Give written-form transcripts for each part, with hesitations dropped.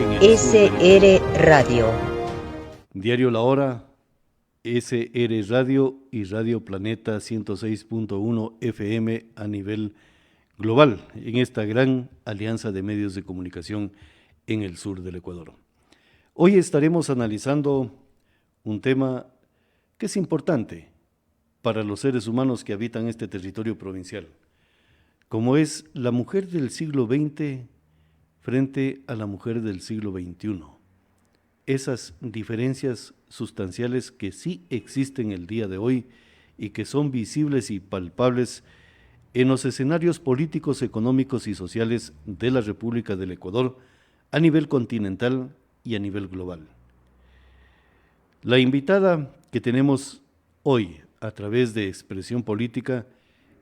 en el SR Radio. Diario La Hora, SR Radio y Radio Planeta 106.1 FM a nivel global, en esta gran alianza de medios de comunicación en el sur del Ecuador. Hoy estaremos analizando un tema que es importante para los seres humanos que habitan este territorio provincial, como es la mujer del siglo XX frente a la mujer del siglo XXI. Esas diferencias sustanciales que sí existen el día de hoy y que son visibles y palpables en los escenarios políticos, económicos y sociales de la República del Ecuador a nivel continental y a nivel global. La invitada que tenemos hoy a través de Expresión Política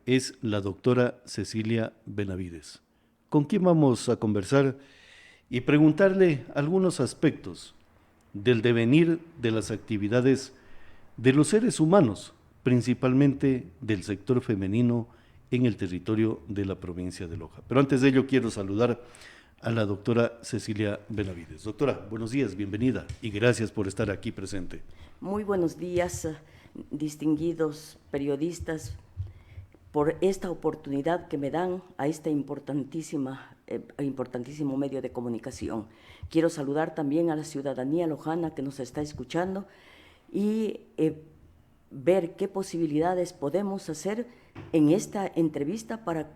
es la doctora Cecilia Benavides, con quien vamos a conversar y preguntarle algunos aspectos del devenir de las actividades de los seres humanos, principalmente del sector femenino en el territorio de la provincia de Loja. Pero antes de ello quiero saludar a la doctora Cecilia Benavides. Doctora, buenos días, bienvenida y gracias por estar aquí presente. Muy buenos días, distinguidos periodistas, por esta oportunidad que me dan a este importantísimo medio de comunicación. Quiero saludar también a la ciudadanía lojana que nos está escuchando y ver qué posibilidades podemos hacer en esta entrevista para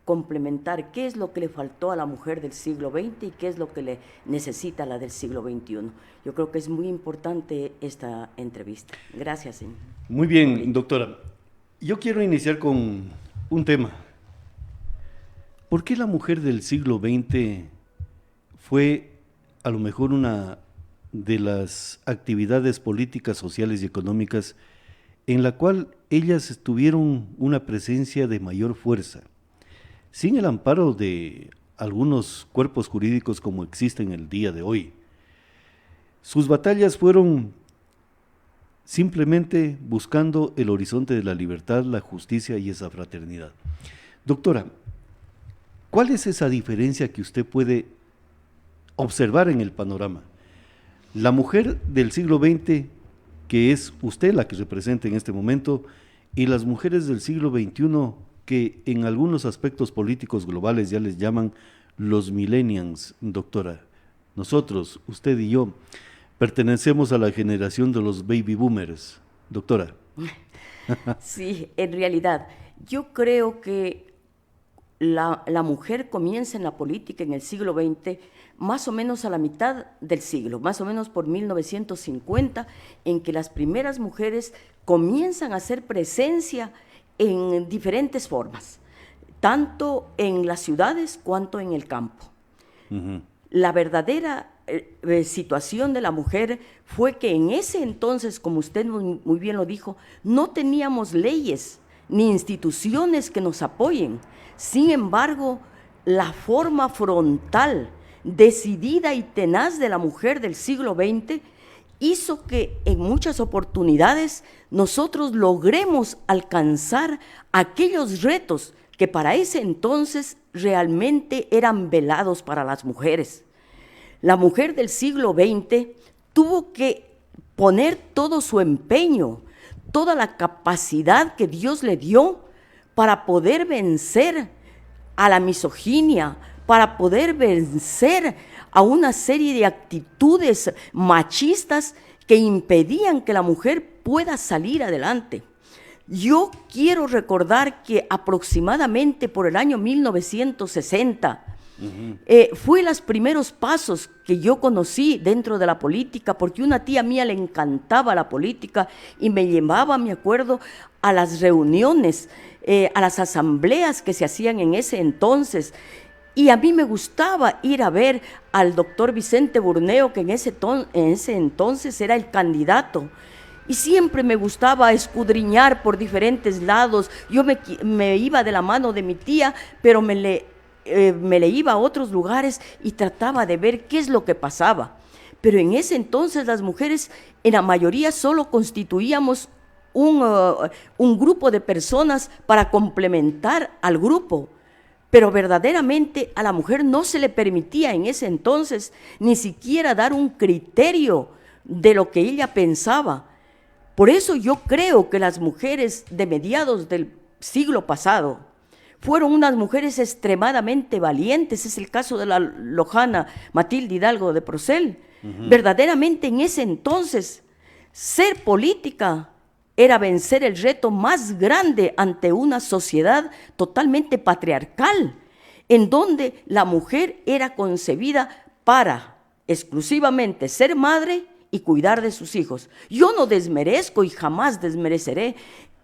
complementar qué es lo que le faltó a la mujer del siglo XX y qué es lo que le necesita a la del siglo XXI. Yo creo que es muy importante esta entrevista. Gracias, señor. Muy bien, doctora. Yo quiero iniciar con un tema. ¿Por qué la mujer del siglo XX fue a lo mejor una de las actividades políticas, sociales y económicas en la cual ellas tuvieron una presencia de mayor fuerza, sin el amparo de algunos cuerpos jurídicos como existen el día de hoy? Sus batallas fueron simplemente buscando el horizonte de la libertad, la justicia y esa fraternidad. Doctora, ¿cuál es esa diferencia que usted puede observar en el panorama? La mujer del siglo XX, que es usted la que representa en este momento, y las mujeres del siglo XXI, que en algunos aspectos políticos globales ya les llaman los millennials, doctora. Nosotros, usted y yo, pertenecemos a la generación de los baby boomers, doctora. Sí, en realidad, yo creo que la mujer comienza en la política en el siglo XX más o menos a la mitad del siglo, más o menos por 1950, en que las primeras mujeres comienzan a hacer presencia en diferentes formas, tanto en las ciudades cuanto en el campo. Uh-huh. La verdadera situación de la mujer fue que en ese entonces, como usted muy bien lo dijo, no teníamos leyes ni instituciones que nos apoyen. Sin embargo, la forma frontal, decidida y tenaz de la mujer del siglo XX hizo que en muchas oportunidades nosotros logremos alcanzar aquellos retos que para ese entonces realmente eran velados para las mujeres. La mujer del siglo XX tuvo que poner todo su empeño, toda la capacidad que Dios le dio para poder vencer a la misoginia, para poder vencer a una serie de actitudes machistas que impedían que la mujer pueda salir adelante. Yo quiero recordar que aproximadamente por el año 1960, fue los primeros pasos que yo conocí dentro de la política, porque una tía mía le encantaba la política y me llevaba, me acuerdo, a las reuniones, a las asambleas que se hacían en ese entonces. Y a mí me gustaba ir a ver al doctor Vicente Burneo, que en ese entonces era el candidato. Y siempre me gustaba escudriñar por diferentes lados. Yo me iba de la mano de mi tía, pero me le iba a otros lugares y trataba de ver qué es lo que pasaba. Pero en ese entonces las mujeres, en la mayoría, solo constituíamos un grupo de personas para complementar al grupo. pero verdaderamente a la mujer no se le permitía en ese entonces ni siquiera dar un criterio de lo que ella pensaba. Por eso yo creo que las mujeres de mediados del siglo pasado fueron unas mujeres extremadamente valientes. Es el caso de la lojana Matilde Hidalgo de Procel. Verdaderamente en ese entonces ser política era vencer el reto más grande ante una sociedad totalmente patriarcal, en donde la mujer era concebida para exclusivamente ser madre y cuidar de sus hijos. Yo no desmerezco y jamás desmereceré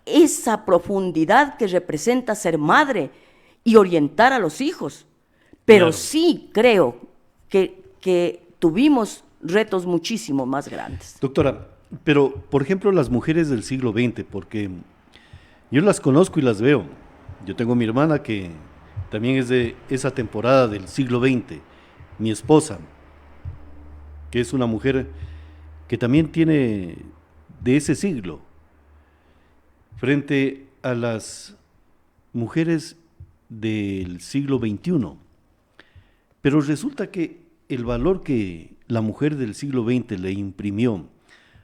esa profundidad que representa ser madre y orientar a los hijos, pero Claro. sí creo que tuvimos retos muchísimo más grandes. Doctora, pero por ejemplo las mujeres del siglo XX, porque yo las conozco y las veo. Yo tengo mi hermana que también es de esa temporada del siglo XX, mi esposa, que es una mujer que también tiene de ese siglo, frente a las mujeres del siglo XXI. Pero resulta que el valor que la mujer del siglo XX le imprimió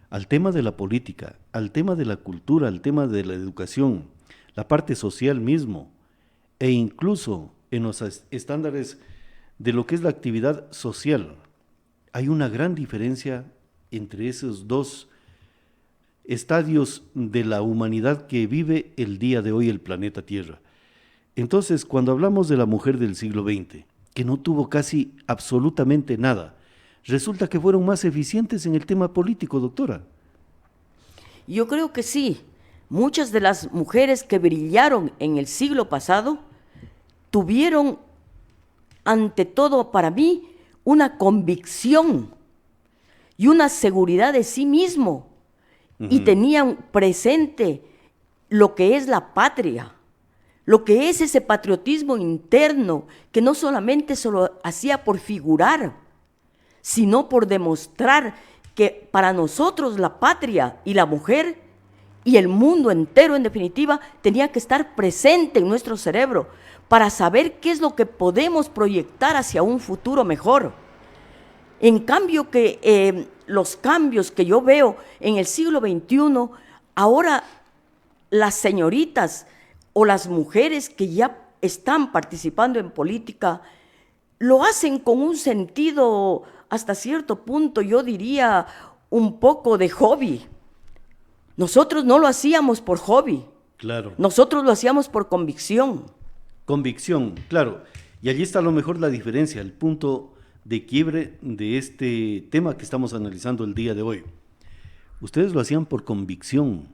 al tema de la política, al tema de la cultura, al tema de la educación, la parte social mismo, e incluso en los estándares de lo que es la actividad social, hay una gran diferencia entre esos dos estadios de la humanidad que vive el día de hoy el planeta Tierra. Entonces, cuando hablamos de la mujer del siglo XX, que no tuvo casi absolutamente nada, resulta que fueron más eficientes en el tema político, doctora. Yo creo que sí. Muchas de las mujeres que brillaron en el siglo pasado tuvieron, ante todo para mí, una convicción y una seguridad de sí mismo, y tenían presente lo que es la patria, lo que es ese patriotismo interno que no solamente se lo hacía por figurar, sino por demostrar que para nosotros la patria y la mujer y el mundo entero en definitiva tenía que estar presente en nuestro cerebro para saber qué es lo que podemos proyectar hacia un futuro mejor. En cambio que los cambios que yo veo en el siglo XXI, ahora las señoritas o las mujeres que ya están participando en política lo hacen con un sentido hasta cierto punto, yo diría, un poco de hobby. Nosotros no lo hacíamos por hobby. Claro. Nosotros lo hacíamos por convicción. Convicción, claro. Y allí está a lo mejor la diferencia, el punto de quiebre de este tema que estamos analizando el día de hoy. Ustedes lo hacían por convicción,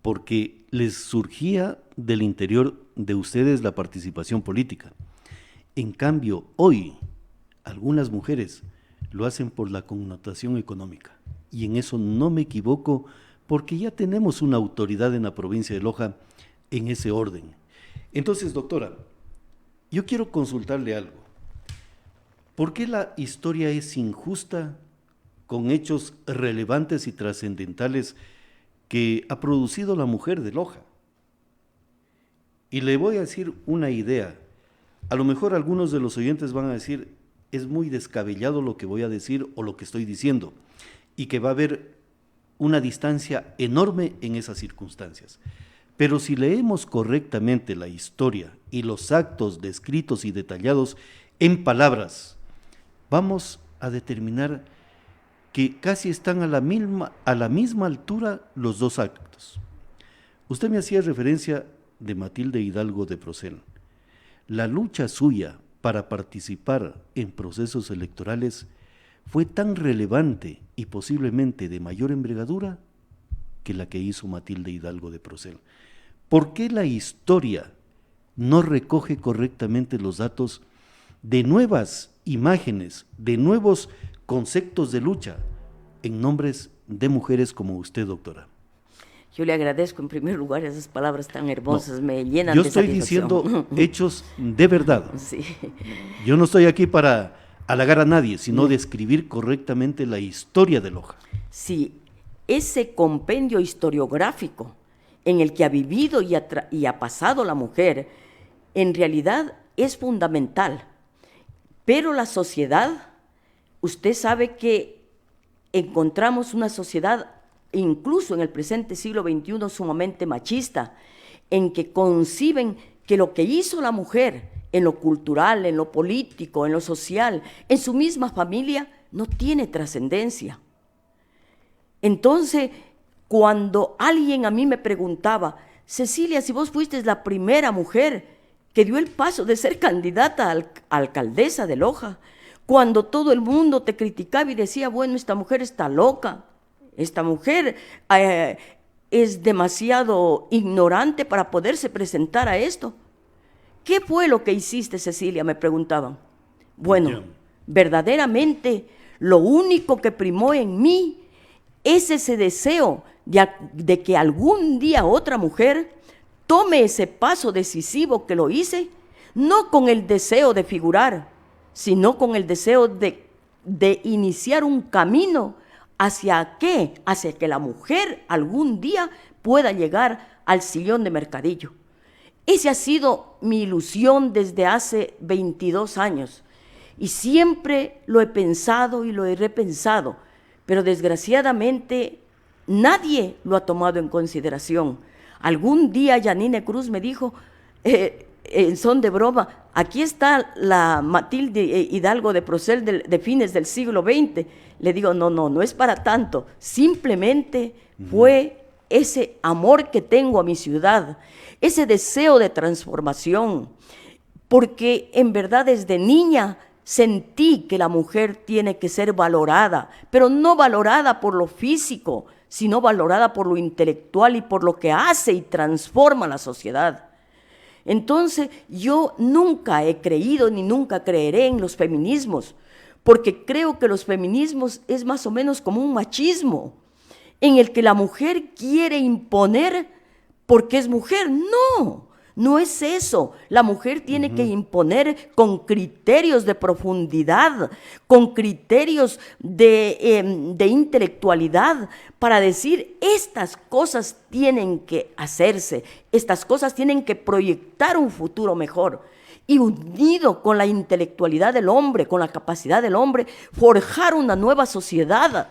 porque les surgía del interior de ustedes la participación política. En cambio, hoy, algunas mujeres lo hacen por la connotación económica. Y en eso no me equivoco, porque ya tenemos una autoridad en la provincia de Loja en ese orden. Entonces, doctora, yo quiero consultarle algo. ¿Por qué la historia es injusta con hechos relevantes y trascendentales que ha producido la mujer de Loja? Y le voy a decir una idea. A lo mejor algunos de los oyentes van a decir, es muy descabellado lo que voy a decir o lo que estoy diciendo, y que va a haber una distancia enorme en esas circunstancias. Pero si leemos correctamente la historia y los actos descritos y detallados en palabras, vamos a determinar que casi están a la misma altura los dos actos. Usted me hacía referencia de Matilde Hidalgo de Procel. La lucha suya para participar en procesos electorales fue tan relevante y posiblemente de mayor envergadura que la que hizo Matilde Hidalgo de Procel. ¿Por qué la historia no recoge correctamente los datos de nuevas imágenes, de nuevos conceptos de lucha en nombres de mujeres como usted, doctora? Yo le agradezco en primer lugar esas palabras tan hermosas, No, me llenan yo de estoy satisfacción. diciendo hechos de verdad. Sí. Yo no estoy aquí para halagar a nadie, sino describir correctamente la historia de Loja. Sí, ese compendio historiográfico en el que ha vivido y ha pasado la mujer, en realidad es fundamental, pero la sociedad, usted sabe que encontramos una sociedad, incluso en el presente siglo XXI, sumamente machista, en que conciben que lo que hizo la mujer en lo cultural, en lo político, en lo social, en su misma familia, no tiene trascendencia. Entonces, cuando alguien a mí me preguntaba, Cecilia, si vos fuiste la primera mujer que dio el paso de ser candidata a alcaldesa de Loja, cuando todo el mundo te criticaba y decía, bueno, esta mujer está loca, esta mujer es demasiado ignorante para poderse presentar a esto. ¿Qué fue lo que hiciste, Cecilia?, me preguntaban. Bueno, verdaderamente lo único que primó en mí es ese deseo de que algún día otra mujer tome ese paso decisivo que lo hice, no con el deseo de figurar, sino con el deseo de iniciar un camino hacia ¿qué? Hacia que la mujer algún día pueda llegar al sillón de mercadillo. Esa ha sido mi ilusión desde hace 22 años y siempre lo he pensado y lo he repensado, pero desgraciadamente nadie lo ha tomado en consideración. Algún día Yanine Cruz me dijo, en son de broma, aquí está la Matilde Hidalgo de Procel de fines del siglo XX. Le digo, no es para tanto, simplemente fue ese amor que tengo a mi ciudad, ese deseo de transformación, porque en verdad desde niña sentí que la mujer tiene que ser valorada, pero no valorada por lo físico, sino valorada por lo intelectual y por lo que hace y transforma la sociedad. Entonces, yo nunca he creído ni nunca creeré en los feminismos, porque creo que los feminismos es más o menos como un machismo, en el que la mujer quiere imponer porque es mujer. No es eso. La mujer tiene que imponer con criterios de profundidad, con criterios de intelectualidad, para decir, estas cosas tienen que hacerse, estas cosas tienen que proyectar un futuro mejor. Y unido con la intelectualidad del hombre, con la capacidad del hombre, forjar una nueva sociedad.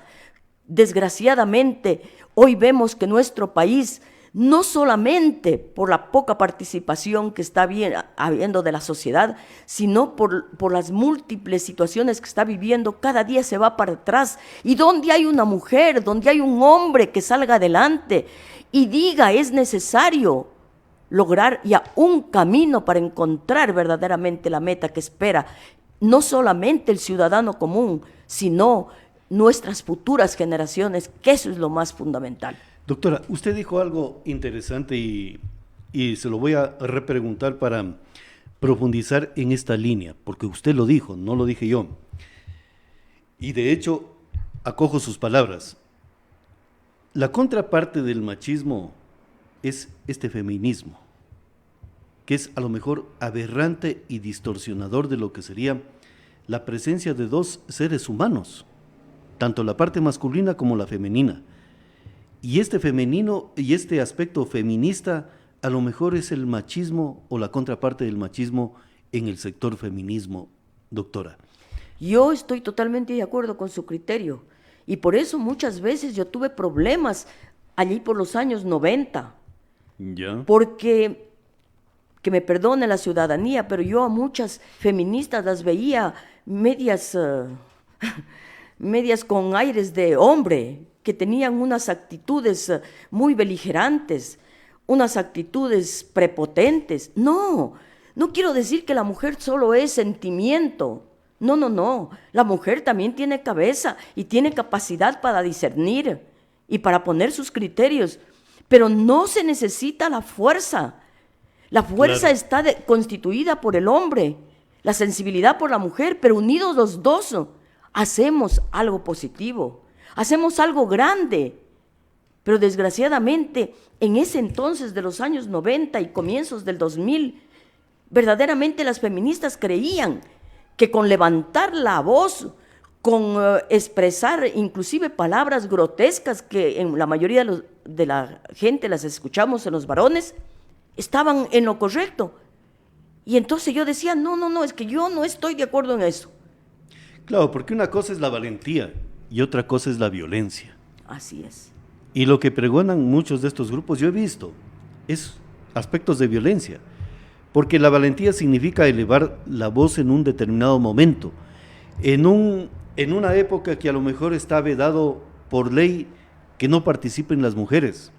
Desgraciadamente, hoy vemos que nuestro país, no solamente por la poca participación que está habiendo de la sociedad, sino por las múltiples situaciones que está viviendo, cada día se va para atrás. Y donde hay una mujer, donde hay un hombre que salga adelante y diga, es necesario lograr ya un camino para encontrar verdaderamente la meta que espera, no solamente el ciudadano común, sino nuestras futuras generaciones, que eso es lo más fundamental. Doctora, usted dijo algo interesante y se lo voy a repreguntar para profundizar en esta línea, porque usted lo dijo, no lo dije yo. Y de hecho, acojo sus palabras. La contraparte del machismo es este feminismo, que es a lo mejor aberrante y distorsionador de lo que sería la presencia de dos seres humanos, tanto la parte masculina como la femenina. Y este femenino y este aspecto feminista a lo mejor es el machismo o la contraparte del machismo en el sector feminismo, doctora. Yo estoy totalmente de acuerdo con su criterio y por eso muchas veces yo tuve problemas allí por los años 90. ¿Ya? Porque, que me perdone la ciudadanía, pero yo a muchas feministas las veía medias con aires de hombre, que tenían unas actitudes muy beligerantes, unas actitudes prepotentes. No quiero decir que la mujer solo es sentimiento. No. La mujer también tiene cabeza y tiene capacidad para discernir y para poner sus criterios, pero no se necesita la fuerza. La fuerza está constituida por el hombre, la sensibilidad por la mujer, pero unidos los dos hacemos algo positivo. Hacemos algo grande, pero desgraciadamente en ese entonces de los años 90 y comienzos del 2000, verdaderamente las feministas creían que con levantar la voz, con expresar inclusive palabras grotescas que en la mayoría de la gente las escuchamos en los varones, estaban en lo correcto. Y entonces yo decía, no, es que yo no estoy de acuerdo en eso. Claro, porque una cosa es la valentía y otra cosa es la violencia. Así es. Y lo que pregonan muchos de estos grupos, yo he visto, es aspectos de violencia, porque la valentía significa elevar la voz en un determinado momento, en una época que a lo mejor está vedado por ley que no participen las mujeres,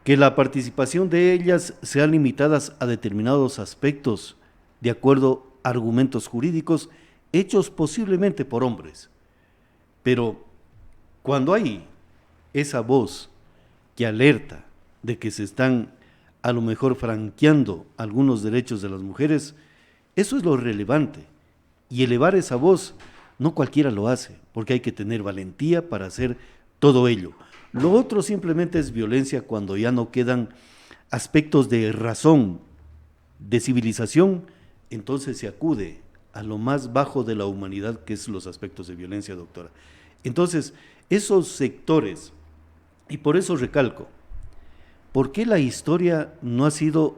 que la participación de ellas sea limitada a determinados aspectos, de acuerdo a argumentos jurídicos hechos posiblemente por hombres. Pero cuando hay esa voz que alerta de que se están a lo mejor franqueando algunos derechos de las mujeres, eso es lo relevante. Y elevar esa voz, no cualquiera lo hace, porque hay que tener valentía para hacer todo ello. Lo otro simplemente es violencia cuando ya no quedan aspectos de razón, de civilización, entonces se acude a lo más bajo de la humanidad, que es los aspectos de violencia, doctora. Entonces, esos sectores, y por eso recalco, ¿por qué la historia no ha sido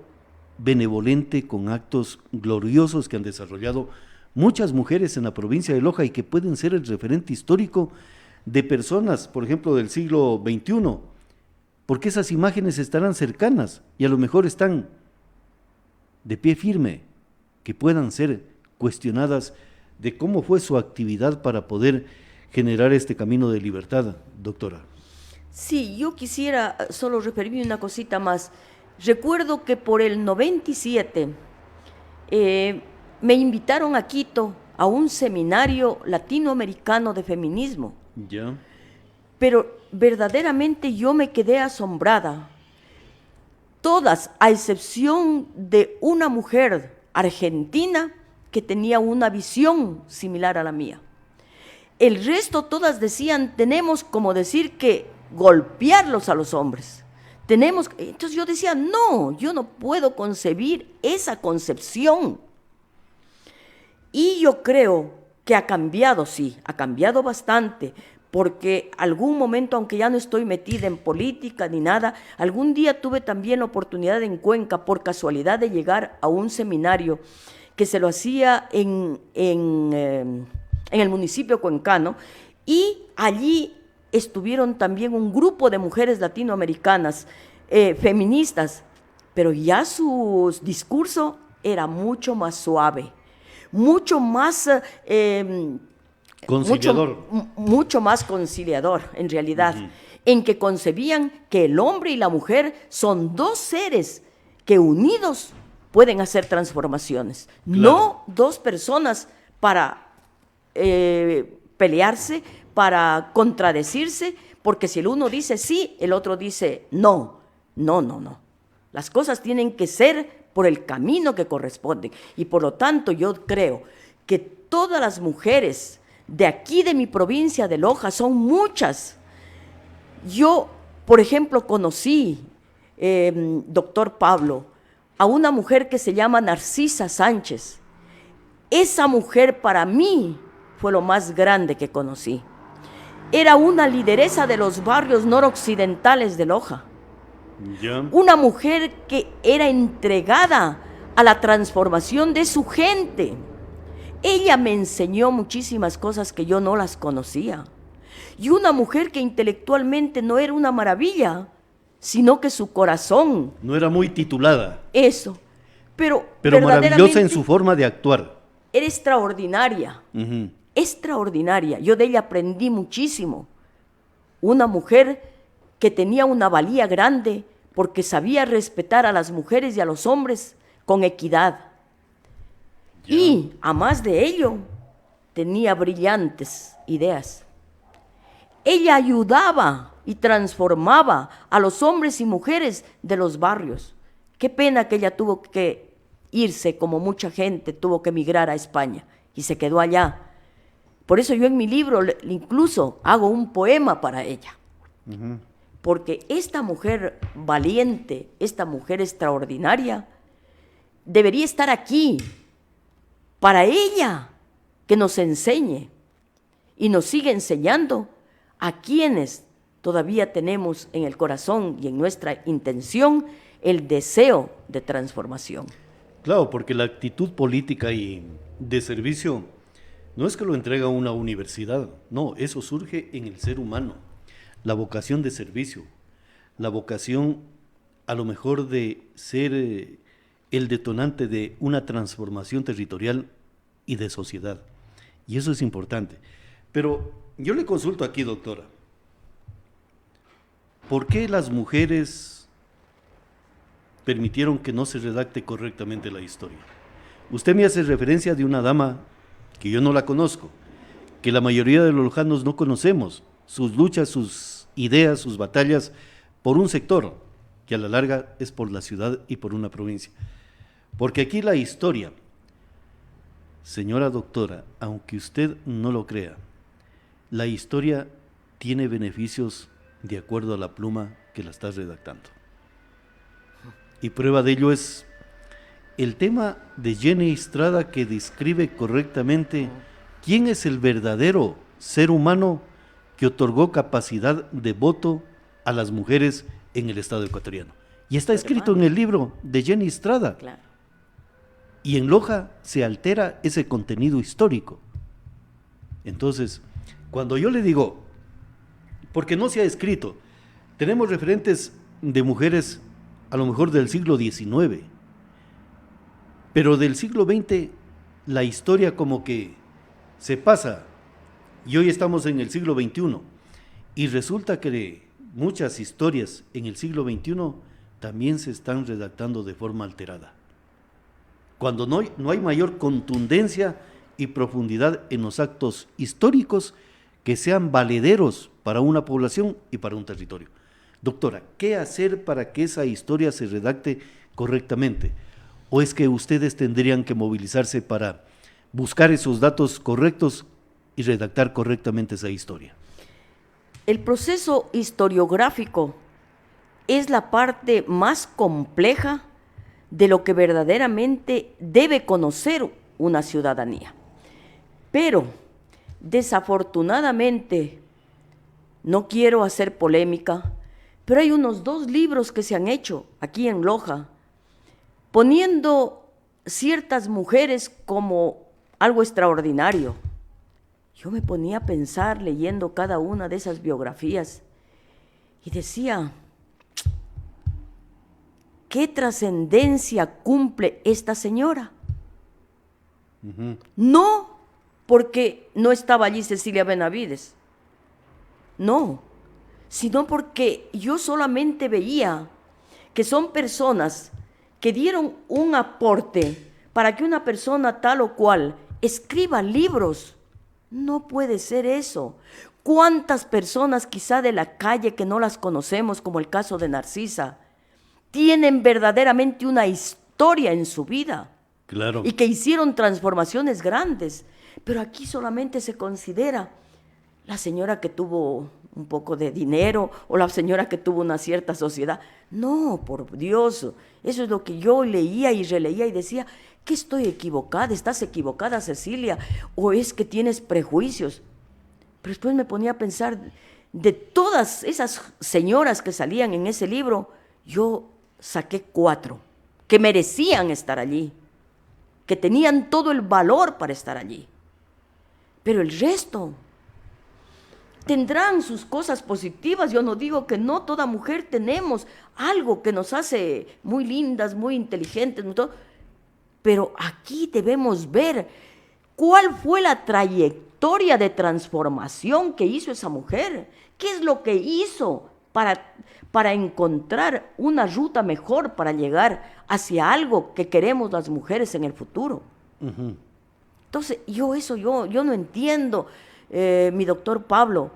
benevolente con actos gloriosos que han desarrollado muchas mujeres en la provincia de Loja y que pueden ser el referente histórico de personas, por ejemplo, del siglo XXI? Porque esas imágenes estarán cercanas y a lo mejor están de pie firme, que puedan ser cuestionadas de cómo fue su actividad para poder generar este camino de libertad, doctora. Sí, yo quisiera solo referirme una cosita más. Recuerdo que por el 97 me invitaron a Quito a un seminario latinoamericano de feminismo. Ya. Pero verdaderamente yo me quedé asombrada. Todas, a excepción de una mujer argentina que tenía una visión similar a la mía. El resto todas decían, tenemos como decir que golpearlos a los hombres. Entonces yo decía, no, yo no puedo concebir esa concepción. Y yo creo que ha cambiado, sí, ha cambiado bastante, porque algún momento, aunque ya no estoy metida en política ni nada, algún día tuve también la oportunidad en Cuenca, por casualidad, de llegar a un seminario que se lo hacía en el municipio cuencano, y allí estuvieron también un grupo de mujeres latinoamericanas, feministas, pero ya su discurso era mucho más suave, mucho más conciliador. Mucho más conciliador, en realidad, en que concebían que el hombre y la mujer son dos seres que unidos pueden hacer transformaciones, claro. No dos personas para pelearse, para contradecirse, porque si el uno dice sí, el otro dice no. No. Las cosas tienen que ser por el camino que corresponden. Y por lo tanto yo creo que todas las mujeres de aquí de mi provincia de Loja son muchas. Yo, por ejemplo, conocí, doctor Pablo, a una mujer que se llama Narcisa Sánchez. Esa mujer para mí fue lo más grande que conocí. Era una lideresa de los barrios noroccidentales de Loja. Ya. Una mujer que era entregada a la transformación de su gente. Ella me enseñó muchísimas cosas que yo no las conocía. Y una mujer que intelectualmente no era una maravilla, sino que su corazón... No era muy titulada. Eso. Pero maravillosa en su forma de actuar. Era extraordinaria. Extraordinaria. Yo de ella aprendí muchísimo. Una mujer que tenía una valía grande porque sabía respetar a las mujeres y a los hombres con equidad. Ya. Y, a más de ello, tenía brillantes ideas. Ella ayudaba y transformaba a los hombres y mujeres de los barrios. Qué pena que ella tuvo que irse, como mucha gente tuvo que emigrar a España y se quedó allá. Por eso yo en mi libro incluso hago un poema para ella. Porque esta mujer valiente, esta mujer extraordinaria, debería estar aquí para ella, que nos enseñe y nos sigue enseñando a quienes todavía tenemos en el corazón y en nuestra intención el deseo de transformación. Claro, porque la actitud política y de servicio no es que lo entrega una universidad, no, eso surge en el ser humano. La vocación de servicio, la vocación a lo mejor de ser el detonante de una transformación territorial y de sociedad. Y eso es importante. Pero yo le consulto aquí, doctora, ¿por qué las mujeres permitieron que no se redacte correctamente la historia? Usted me hace referencia de una dama que yo no la conozco, que la mayoría de los lojanos no conocemos, sus luchas, sus ideas, sus batallas por un sector, que a la larga es por la ciudad y por una provincia. Porque aquí la historia, señora doctora, aunque usted no lo crea, la historia tiene beneficios de acuerdo a la pluma que la está redactando. Y prueba de ello es el tema de Jenny Estrada, que describe correctamente quién es el verdadero ser humano que otorgó capacidad de voto a las mujeres en el Estado ecuatoriano. Y está escrito en el libro de Jenny Estrada. Claro. Y en Loja se altera ese contenido histórico. Entonces, cuando yo le digo, porque no se ha escrito, tenemos referentes de mujeres a lo mejor del siglo XIX, pero del siglo XX la historia como que se pasa, y hoy estamos en el siglo XXI, y resulta que muchas historias en el siglo XXI también se están redactando de forma alterada. Cuando no hay mayor contundencia y profundidad en los actos históricos que sean valederos para una población y para un territorio. Doctora, ¿qué hacer para que esa historia se redacte correctamente? ¿O es que ustedes tendrían que movilizarse para buscar esos datos correctos y redactar correctamente esa historia? El proceso historiográfico es la parte más compleja de lo que verdaderamente debe conocer una ciudadanía. Pero, desafortunadamente, no quiero hacer polémica, pero hay unos 2 libros que se han hecho aquí en Loja, poniendo ciertas mujeres como algo extraordinario. Yo me ponía a pensar leyendo cada una de esas biografías y decía, ¿qué trascendencia cumple esta señora? No porque no estaba allí Cecilia Benavides, no, sino porque yo solamente veía que son personas que dieron un aporte para que una persona tal o cual escriba libros. No puede ser eso. ¿Cuántas personas quizá de la calle que no las conocemos, como el caso de Narcisa, tienen verdaderamente una historia en su vida? Claro. Y que hicieron transformaciones grandes. Pero aquí solamente se considera la señora que tuvo un poco de dinero o la señora que tuvo una cierta sociedad. No, por Dios, eso es lo que yo leía y releía y decía, ¿qué estoy equivocada? ¿Estás equivocada, Cecilia? ¿O es que tienes prejuicios? Pero después me ponía a pensar, de todas esas señoras que salían en ese libro, yo saqué 4 que merecían estar allí, que tenían todo el valor para estar allí. Pero el resto tendrán sus cosas positivas. Yo no digo que no, toda mujer tenemos algo que nos hace muy lindas, muy inteligentes, muy todo. Pero aquí debemos ver cuál fue la trayectoria de transformación que hizo esa mujer. ¿Qué es lo que hizo para encontrar una ruta mejor para llegar hacia algo que queremos las mujeres en el futuro? Uh-huh. Entonces, yo no entiendo, mi doctor Pablo,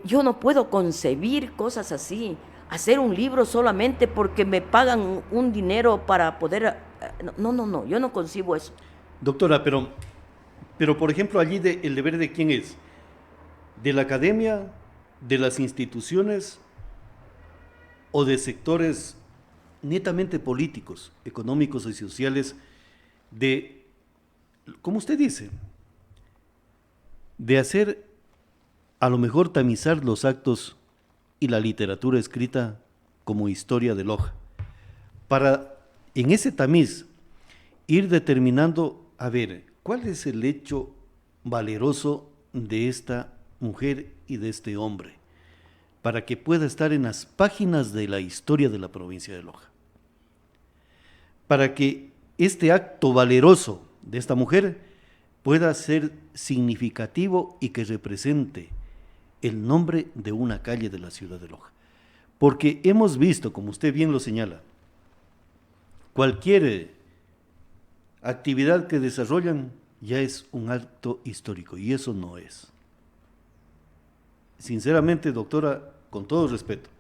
yo no puedo concebir cosas así, hacer un libro solamente porque me pagan un dinero para poder... No, yo no concibo eso. Doctora, pero por ejemplo, allí el deber de quién es, de la academia, de las instituciones o de sectores netamente políticos, económicos y sociales, de, como usted dice, de hacer, a lo mejor tamizar los actos y la literatura escrita como historia de Loja, para en ese tamiz ir determinando, a ver, ¿cuál es el hecho valeroso de esta mujer y de este hombre? Para que pueda estar en las páginas de la historia de la provincia de Loja. Para que este acto valeroso de esta mujer pueda ser significativo y que represente el nombre de una calle de la ciudad de Loja. Porque hemos visto, como usted bien lo señala, cualquier actividad que desarrollan ya es un acto histórico, y eso no es. Sinceramente, doctora, con todo respeto,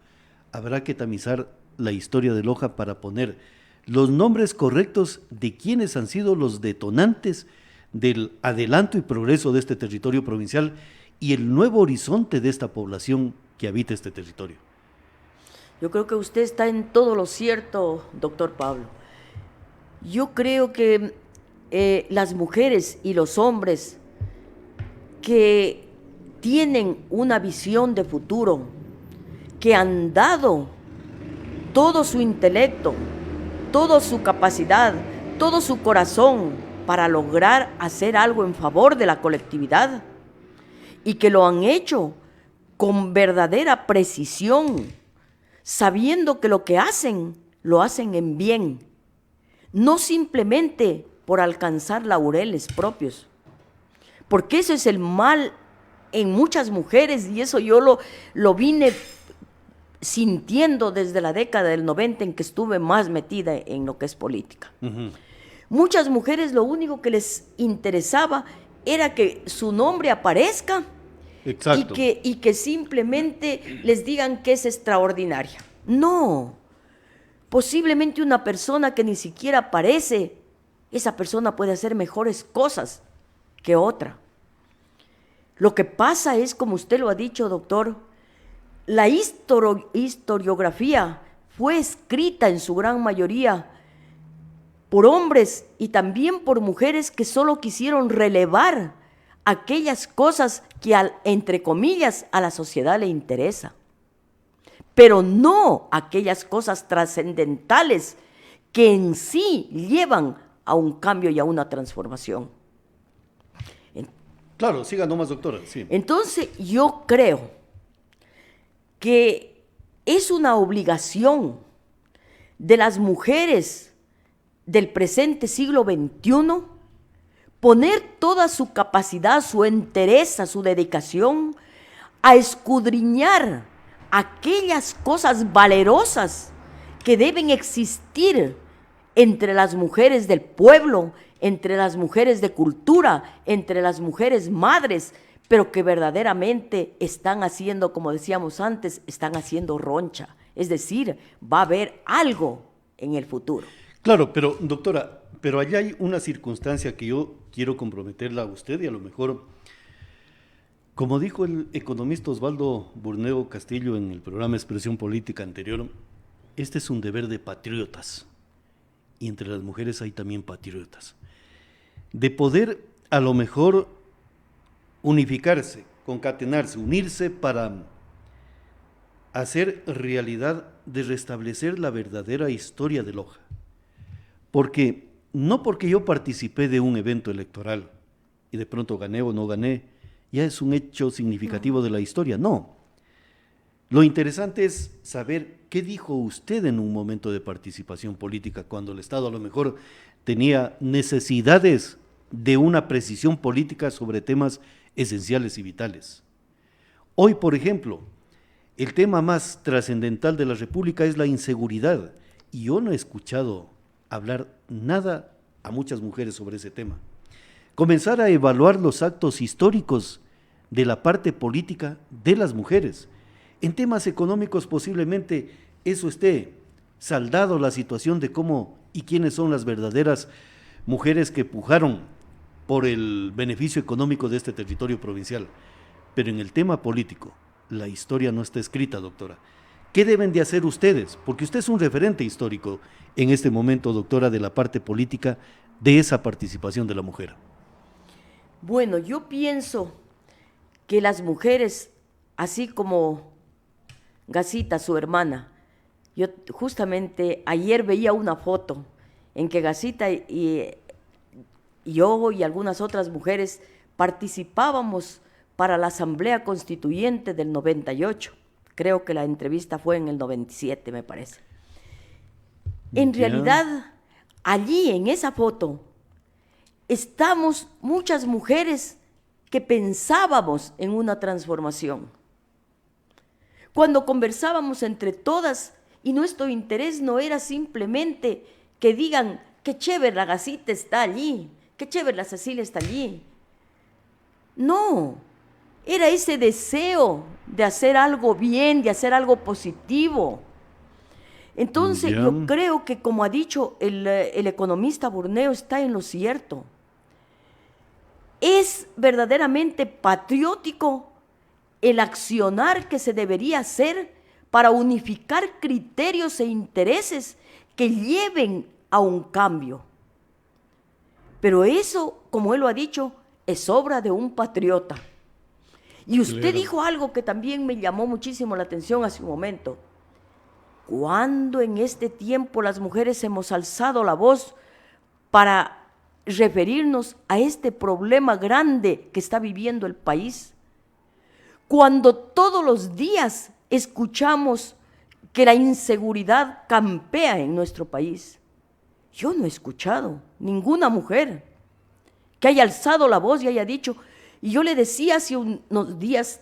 habrá que tamizar la historia de Loja para poner los nombres correctos de quienes han sido los detonantes del adelanto y progreso de este territorio provincial y el nuevo horizonte de esta población que habita este territorio. Yo creo que usted está en todo lo cierto, doctor Pablo. Yo creo que las mujeres y los hombres que tienen una visión de futuro, que han dado todo su intelecto, toda su capacidad, todo su corazón para lograr hacer algo en favor de la colectividad y que lo han hecho con verdadera precisión, sabiendo que lo que hacen, lo hacen en bien, no simplemente por alcanzar laureles propios, porque eso es el mal en muchas mujeres y eso yo lo vine sintiendo desde la década del 90 en que estuve más metida en lo que es política. Uh-huh. Muchas mujeres lo único que les interesaba era que su nombre aparezca. Exacto. Y que simplemente les digan que es extraordinaria. No, posiblemente una persona que ni siquiera aparece, esa persona puede hacer mejores cosas que otra. Lo que pasa es, como usted lo ha dicho, doctor, la historiografía fue escrita en su gran mayoría por hombres y también por mujeres que solo quisieron relevar aquellas cosas que, entre comillas, a la sociedad le interesa, pero no aquellas cosas trascendentales que en sí llevan a un cambio y a una transformación. Claro, siga nomás, doctora. Sí. Entonces, yo creo que es una obligación de las mujeres del presente siglo XXI poner toda su capacidad, su entereza, su dedicación a escudriñar aquellas cosas valerosas que deben existir entre las mujeres del pueblo, entre las mujeres de cultura, entre las mujeres madres, pero que verdaderamente están haciendo, como decíamos antes, están haciendo roncha. Es decir, va a haber algo en el futuro. Claro, pero doctora, pero allá hay una circunstancia que yo quiero comprometerla a usted y a lo mejor, como dijo el economista Osvaldo Burneo Castillo en el programa Expresión Política anterior, este es un deber de patriotas y entre las mujeres hay también patriotas, de poder a lo mejor unificarse, concatenarse, unirse para hacer realidad de restablecer la verdadera historia de Loja. Porque no porque yo participé de un evento electoral y de pronto gané o no gané, ya es un hecho significativo de la historia, no. Lo interesante es saber qué dijo usted en un momento de participación política, cuando el Estado a lo mejor tenía necesidades de una precisión política sobre temas esenciales y vitales. Hoy, por ejemplo, el tema más trascendental de la República es la inseguridad, y yo no he escuchado hablar nada a muchas mujeres sobre ese tema. Comenzar a evaluar los actos históricos de la parte política de las mujeres. En temas económicos posiblemente eso esté saldado, la situación de cómo y quiénes son las verdaderas mujeres que pujaron por el beneficio económico de este territorio provincial. Pero en el tema político, la historia no está escrita, doctora. ¿Qué deben de hacer ustedes? Porque usted es un referente histórico en este momento, doctora, de la parte política de esa participación de la mujer. Bueno, yo pienso que las mujeres, así como Gasita, su hermana, yo justamente ayer veía una foto en que Gasita y yo y algunas otras mujeres participábamos para la Asamblea Constituyente del 98. Creo que la entrevista fue en el 97, me parece. En realidad, allí en esa foto, estamos muchas mujeres que pensábamos en una transformación. Cuando conversábamos entre todas, y nuestro interés no era simplemente que digan, qué chévere la Gasita está allí, qué chévere la Cecilia está allí. No, era ese deseo de hacer algo bien, de hacer algo positivo. Entonces yo creo que, como ha dicho el economista Burneo, está en lo cierto. Es verdaderamente patriótico el accionar que se debería hacer para unificar criterios e intereses que lleven a un cambio. Pero eso, como él lo ha dicho, es obra de un patriota. Y usted dijo algo que también me llamó muchísimo la atención hace un momento. ¿Cuándo en este tiempo las mujeres hemos alzado la voz para referirnos a este problema grande que está viviendo el país? Cuando todos los días escuchamos que la inseguridad campea en nuestro país. Yo no he escuchado ninguna mujer que haya alzado la voz y haya dicho, y yo le decía hace unos días,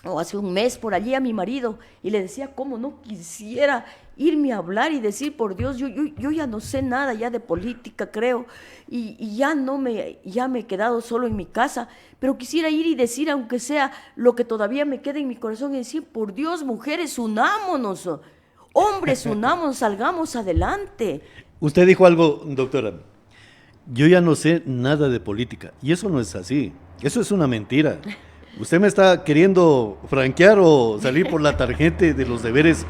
o hace un mes por allí a mi marido, y le decía cómo no quisiera irme a hablar y decir, por Dios, yo ya no sé nada ya de política, creo, y ya me he quedado solo en mi casa, pero quisiera ir y decir, aunque sea lo que todavía me queda en mi corazón, y decir, por Dios, mujeres, unámonos, hombres, unámonos, salgamos adelante. Usted dijo algo, doctora, yo ya no sé nada de política, y eso no es así, eso es una mentira. Usted me está queriendo franquear o salir por la tarjeta de los deberes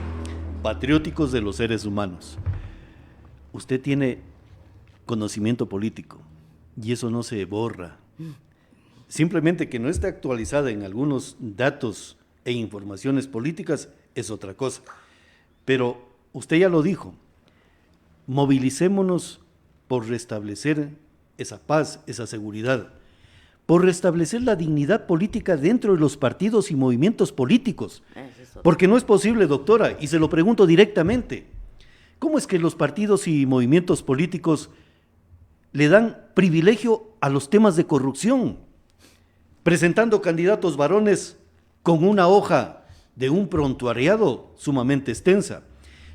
patrióticos de los seres humanos. Usted tiene conocimiento político y eso no se borra. Simplemente que no esté actualizada en algunos datos e informaciones políticas es otra cosa. Pero usted ya lo dijo, movilicémonos por restablecer esa paz, esa seguridad, por restablecer la dignidad política dentro de los partidos y movimientos políticos. Porque no es posible, doctora, y se lo pregunto directamente, ¿cómo es que los partidos y movimientos políticos le dan privilegio a los temas de corrupción, presentando candidatos varones con una hoja de un prontuariado sumamente extensa?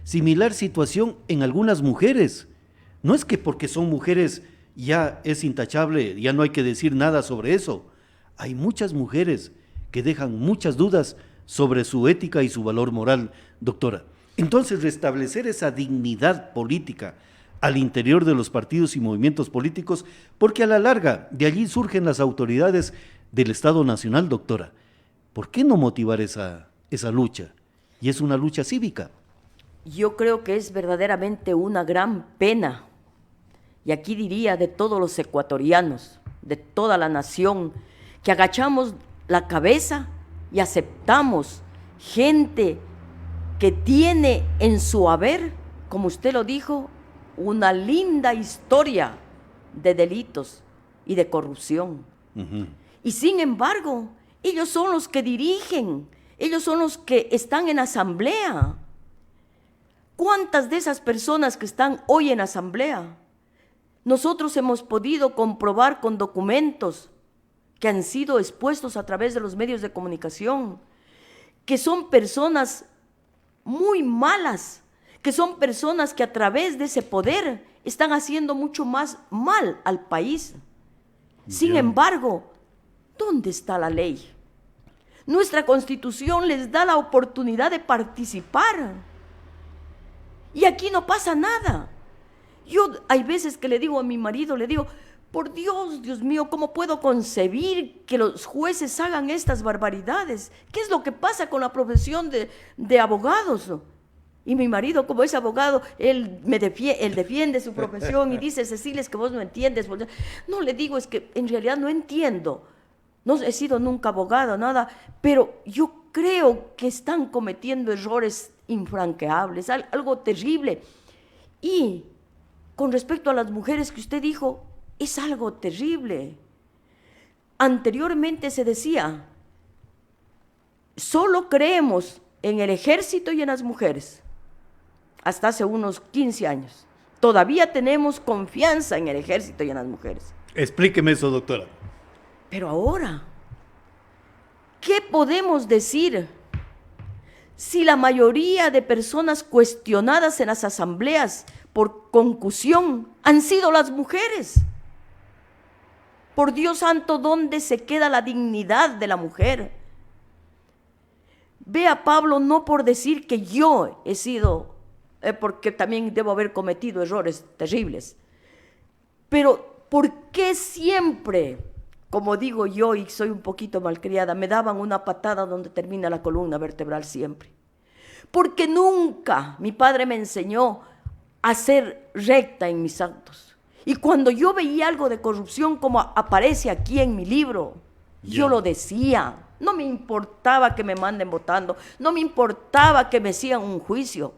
Similar situación en algunas mujeres. No es que porque son mujeres ya es intachable, ya no hay que decir nada sobre eso. Hay muchas mujeres que dejan muchas dudas sobre su ética y su valor moral, doctora. Entonces, restablecer esa dignidad política al interior de los partidos y movimientos políticos, porque a la larga de allí surgen las autoridades del Estado Nacional, doctora. ¿Por qué no motivar esa lucha? Y es una lucha cívica. Yo creo que es verdaderamente una gran pena, y aquí diría de todos los ecuatorianos, de toda la nación, que agachamos la cabeza y aceptamos gente que tiene en su haber, como usted lo dijo, una linda historia de delitos y de corrupción. Y sin embargo, ellos son los que dirigen, ellos son los que están en asamblea. ¿Cuántas de esas personas que están hoy en asamblea nosotros hemos podido comprobar con documentos que han sido expuestos a través de los medios de comunicación, que son personas muy malas, que son personas que a través de ese poder están haciendo mucho más mal al país? Sin embargo, ¿dónde está la ley? Nuestra Constitución les da la oportunidad de participar. Y aquí no pasa nada. Yo hay veces que le digo a mi marido, le digo, por Dios, Dios mío, ¿cómo puedo concebir que los jueces hagan estas barbaridades? ¿Qué es lo que pasa con la profesión de abogados? Y mi marido, como es abogado, él defiende su profesión y dice, Cecilia, es que vos no entiendes. No, le digo, es que en realidad no entiendo. No he sido nunca abogado, nada, pero yo creo que están cometiendo errores infranqueables, algo terrible. Y con respecto a las mujeres que usted dijo, es algo terrible. Anteriormente se decía, solo creemos en el ejército y en las mujeres, hasta hace unos 15 años. Todavía tenemos confianza en el ejército y en las mujeres. Explíqueme eso, doctora. Pero ahora, ¿qué podemos decir si la mayoría de personas cuestionadas en las asambleas por concusión han sido las mujeres? Por Dios santo, ¿dónde se queda la dignidad de la mujer? Ve a Pablo no por decir que yo he sido, porque también debo haber cometido errores terribles, pero ¿por qué siempre, como digo yo y soy un poquito malcriada, me daban una patada donde termina la columna vertebral siempre? Porque nunca mi padre me enseñó a ser recta en mis actos. Y cuando yo veía algo de corrupción como aparece aquí en mi libro, yo lo decía. No me importaba que me manden votando, no me importaba que me sigan un juicio,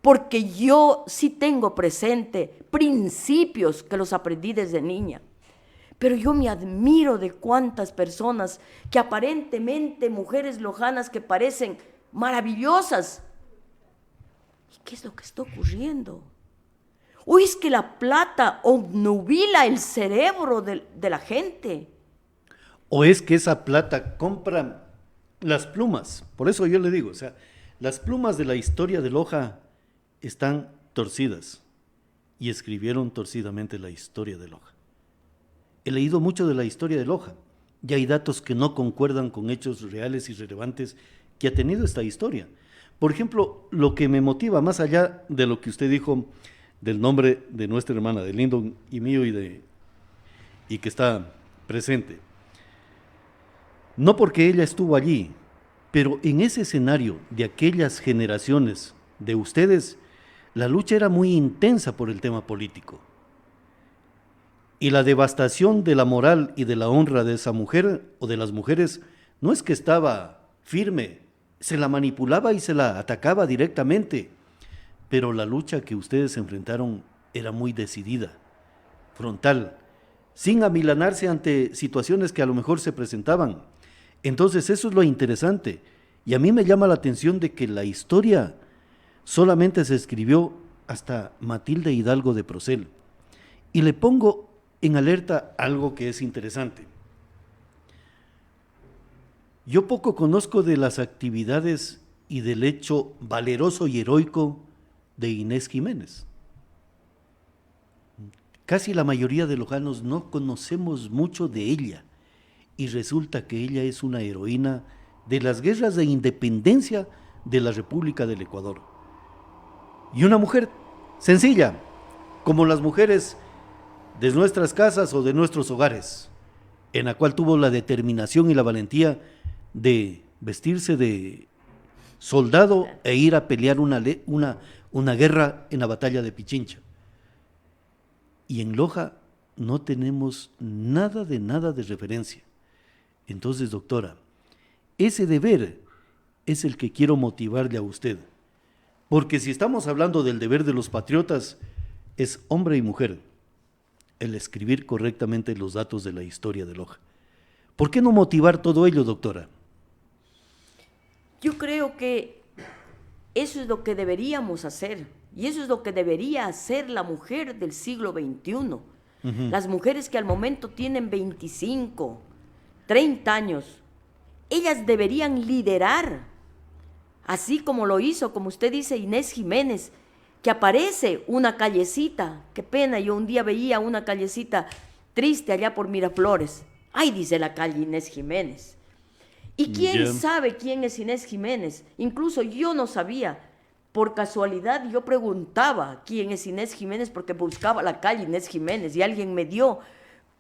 porque yo sí tengo presente principios que los aprendí desde niña. Pero yo me admiro de cuántas personas que aparentemente mujeres lojanas que parecen maravillosas. ¿Y qué es lo que está ocurriendo? ¿O es que la plata obnubila el cerebro de la gente? ¿O es que esa plata compra las plumas? Por eso yo le digo, o sea, las plumas de la historia de Loja están torcidas y escribieron torcidamente la historia de Loja. He leído mucho de la historia de Loja y hay datos que no concuerdan con hechos reales y relevantes que ha tenido esta historia. Por ejemplo, lo que me motiva, más allá de lo que usted dijo del nombre de nuestra hermana, de Lyndon y mío y que está presente, no porque ella estuvo allí, pero en ese escenario de aquellas generaciones de ustedes, la lucha era muy intensa por el tema político. Y la devastación de la moral y de la honra de esa mujer o de las mujeres no es que estaba firme, se la manipulaba y se la atacaba directamente, pero la lucha que ustedes enfrentaron era muy decidida, frontal, sin amilanarse ante situaciones que a lo mejor se presentaban. Entonces eso es lo interesante, y a mí me llama la atención de que la historia solamente se escribió hasta Matilde Hidalgo de Procel, y le pongo en alerta algo que es interesante. Yo poco conozco de las actividades y del hecho valeroso y heroico de Inés Jiménez. Casi la mayoría de lojanos no conocemos mucho de ella, y resulta que ella es una heroína de las guerras de independencia de la República del Ecuador. Y una mujer sencilla, como las mujeres de nuestras casas o de nuestros hogares, en la cual tuvo la determinación y la valentía de vestirse de soldado e ir a pelear una guerra en la batalla de Pichincha. Y en Loja no tenemos nada de referencia. Entonces, doctora, ese deber es el que quiero motivarle a usted, porque si estamos hablando del deber de los patriotas, es hombre y mujer el escribir correctamente los datos de la historia de Loja. ¿Por qué no motivar todo ello, doctora? Yo creo que eso es lo que deberíamos hacer, y eso es lo que debería hacer la mujer del siglo XXI. Las mujeres que al momento tienen 25, 30 años, ellas deberían liderar, así como lo hizo, como usted dice, Inés Jiménez, que aparece una callecita, qué pena, yo un día veía una callecita triste allá por Miraflores. Ay, dice la calle Inés Jiménez. ¿Y quién sabe quién es Inés Jiménez? Incluso yo no sabía. Por casualidad yo preguntaba quién es Inés Jiménez porque buscaba la calle Inés Jiménez y alguien me dio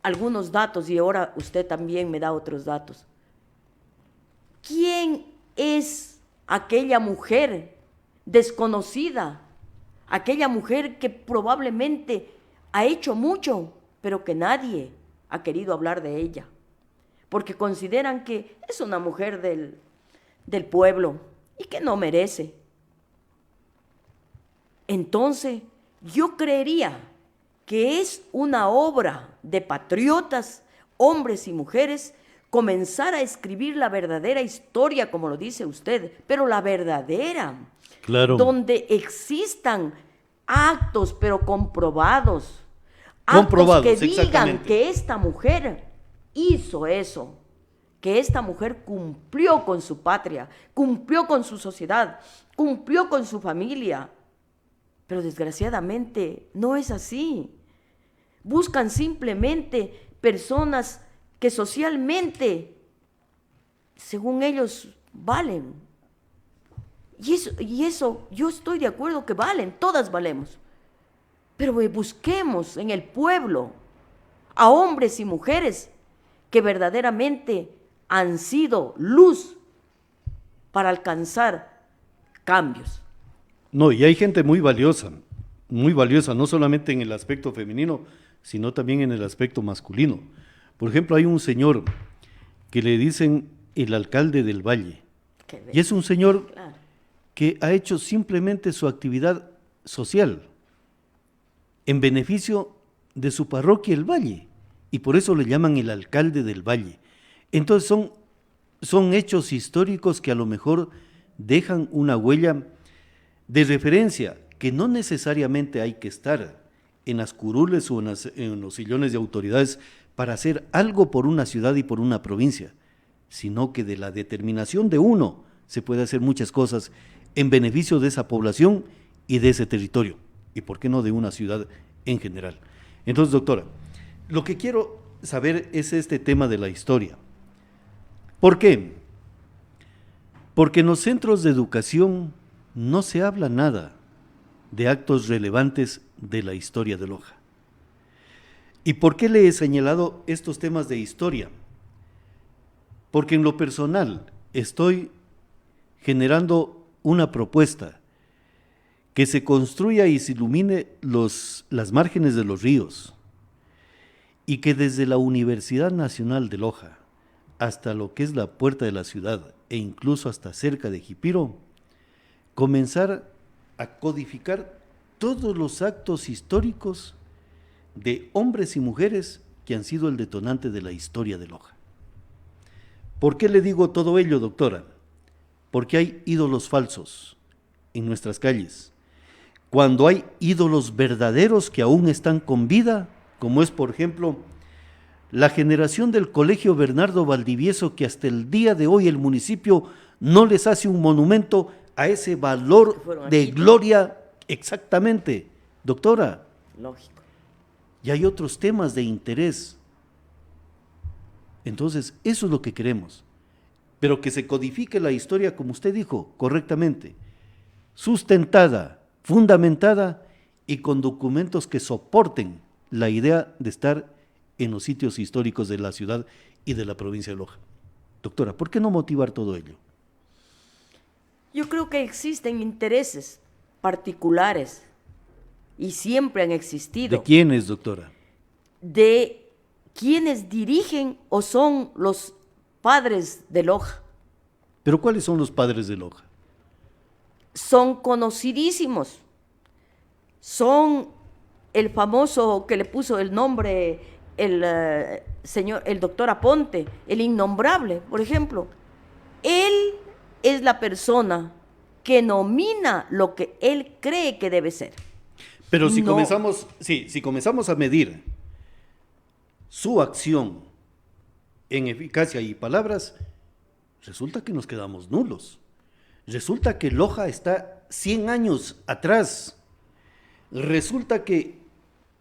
algunos datos y ahora usted también me da otros datos. ¿Quién es aquella mujer desconocida? Aquella mujer que probablemente ha hecho mucho, pero que nadie ha querido hablar de ella, porque consideran que es una mujer del pueblo y que no merece. Entonces, Yo creería que es una obra de patriotas, hombres y mujeres, comenzar a escribir la verdadera historia, como lo dice usted, pero la verdadera, Claro. donde existan actos, pero comprobados, Comprobados, actos que digan exactamente. que esta mujer hizo eso, que esta mujer cumplió con su patria, cumplió con su sociedad, cumplió con su familia. Pero desgraciadamente no es así. Buscan simplemente personas que socialmente, según ellos, valen. Y eso yo estoy de acuerdo que valen, todas valemos. Pero busquemos en el pueblo a hombres y mujeres que verdaderamente han sido luz para alcanzar cambios. No, y hay gente muy valiosa, no solamente en el aspecto femenino, sino también en el aspecto masculino. Por ejemplo, hay un señor que le dicen el alcalde del Valle, y es un señor Claro. que ha hecho simplemente su actividad social en beneficio de su parroquia el Valle, y por eso le llaman el alcalde del Valle. Entonces son hechos históricos que a lo mejor dejan una huella de referencia, que no necesariamente hay que estar en las curules o en los sillones de autoridades para hacer algo por una ciudad y por una provincia, sino que de la determinación de uno se puede hacer muchas cosas en beneficio de esa población y de ese territorio, y por qué no de una ciudad en general. Entonces, doctora, lo que quiero saber es este tema de la historia. ¿Por qué? Porque en los centros de educación no se habla nada de actos relevantes de la historia de Loja. ¿Y por qué le he señalado estos temas de historia? Porque en lo personal estoy generando una propuesta que se construya y se ilumine las márgenes de los ríos, y que desde la Universidad Nacional de Loja hasta lo que es la puerta de la ciudad e incluso hasta cerca de Jipiro, comenzar a codificar todos los actos históricos de hombres y mujeres que han sido el detonante de la historia de Loja. ¿Por qué le digo todo ello, doctora? Porque hay ídolos falsos en nuestras calles. Cuando hay ídolos verdaderos que aún están con vida, como es, por ejemplo, la generación del Colegio Bernardo Valdivieso, que hasta el día de hoy el municipio no les hace un monumento a ese valor de gloria. Exactamente, doctora. Lógico. Y hay otros temas de interés. Entonces, eso es lo que queremos. Pero que se codifique la historia, como usted dijo, correctamente, sustentada, fundamentada y con documentos que soporten la idea de estar en los sitios históricos de la ciudad y de la provincia de Loja. Doctora, ¿por qué no motivar todo ello? Yo creo que existen intereses particulares y siempre han existido. ¿De quiénes, doctora? De quienes dirigen o son los padres de Loja. ¿Pero cuáles son los padres de Loja? Son conocidísimos. Son el famoso que le puso el nombre el doctor Aponte, el innombrable, por ejemplo. Él es la persona que nomina lo que él cree que debe ser. Pero si No. comenzamos a medir su acción en eficacia y palabras, resulta que nos quedamos nulos. Resulta que Loja está 100 años atrás. Resulta que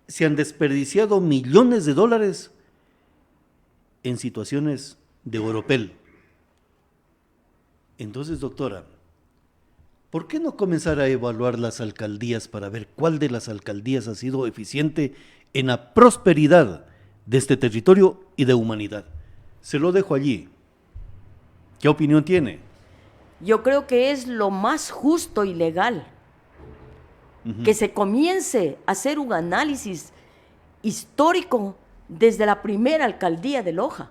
se han desperdiciado millones de dólares en situaciones de oropel. Entonces, doctora, ¿por qué no comenzar a evaluar las alcaldías para ver cuál de las alcaldías ha sido eficiente en la prosperidad de este territorio y de humanidad? Se lo dejo allí. ¿Qué opinión tiene? Yo creo que es lo más justo y legal que se comience a hacer un análisis histórico desde la primera alcaldía de Loja.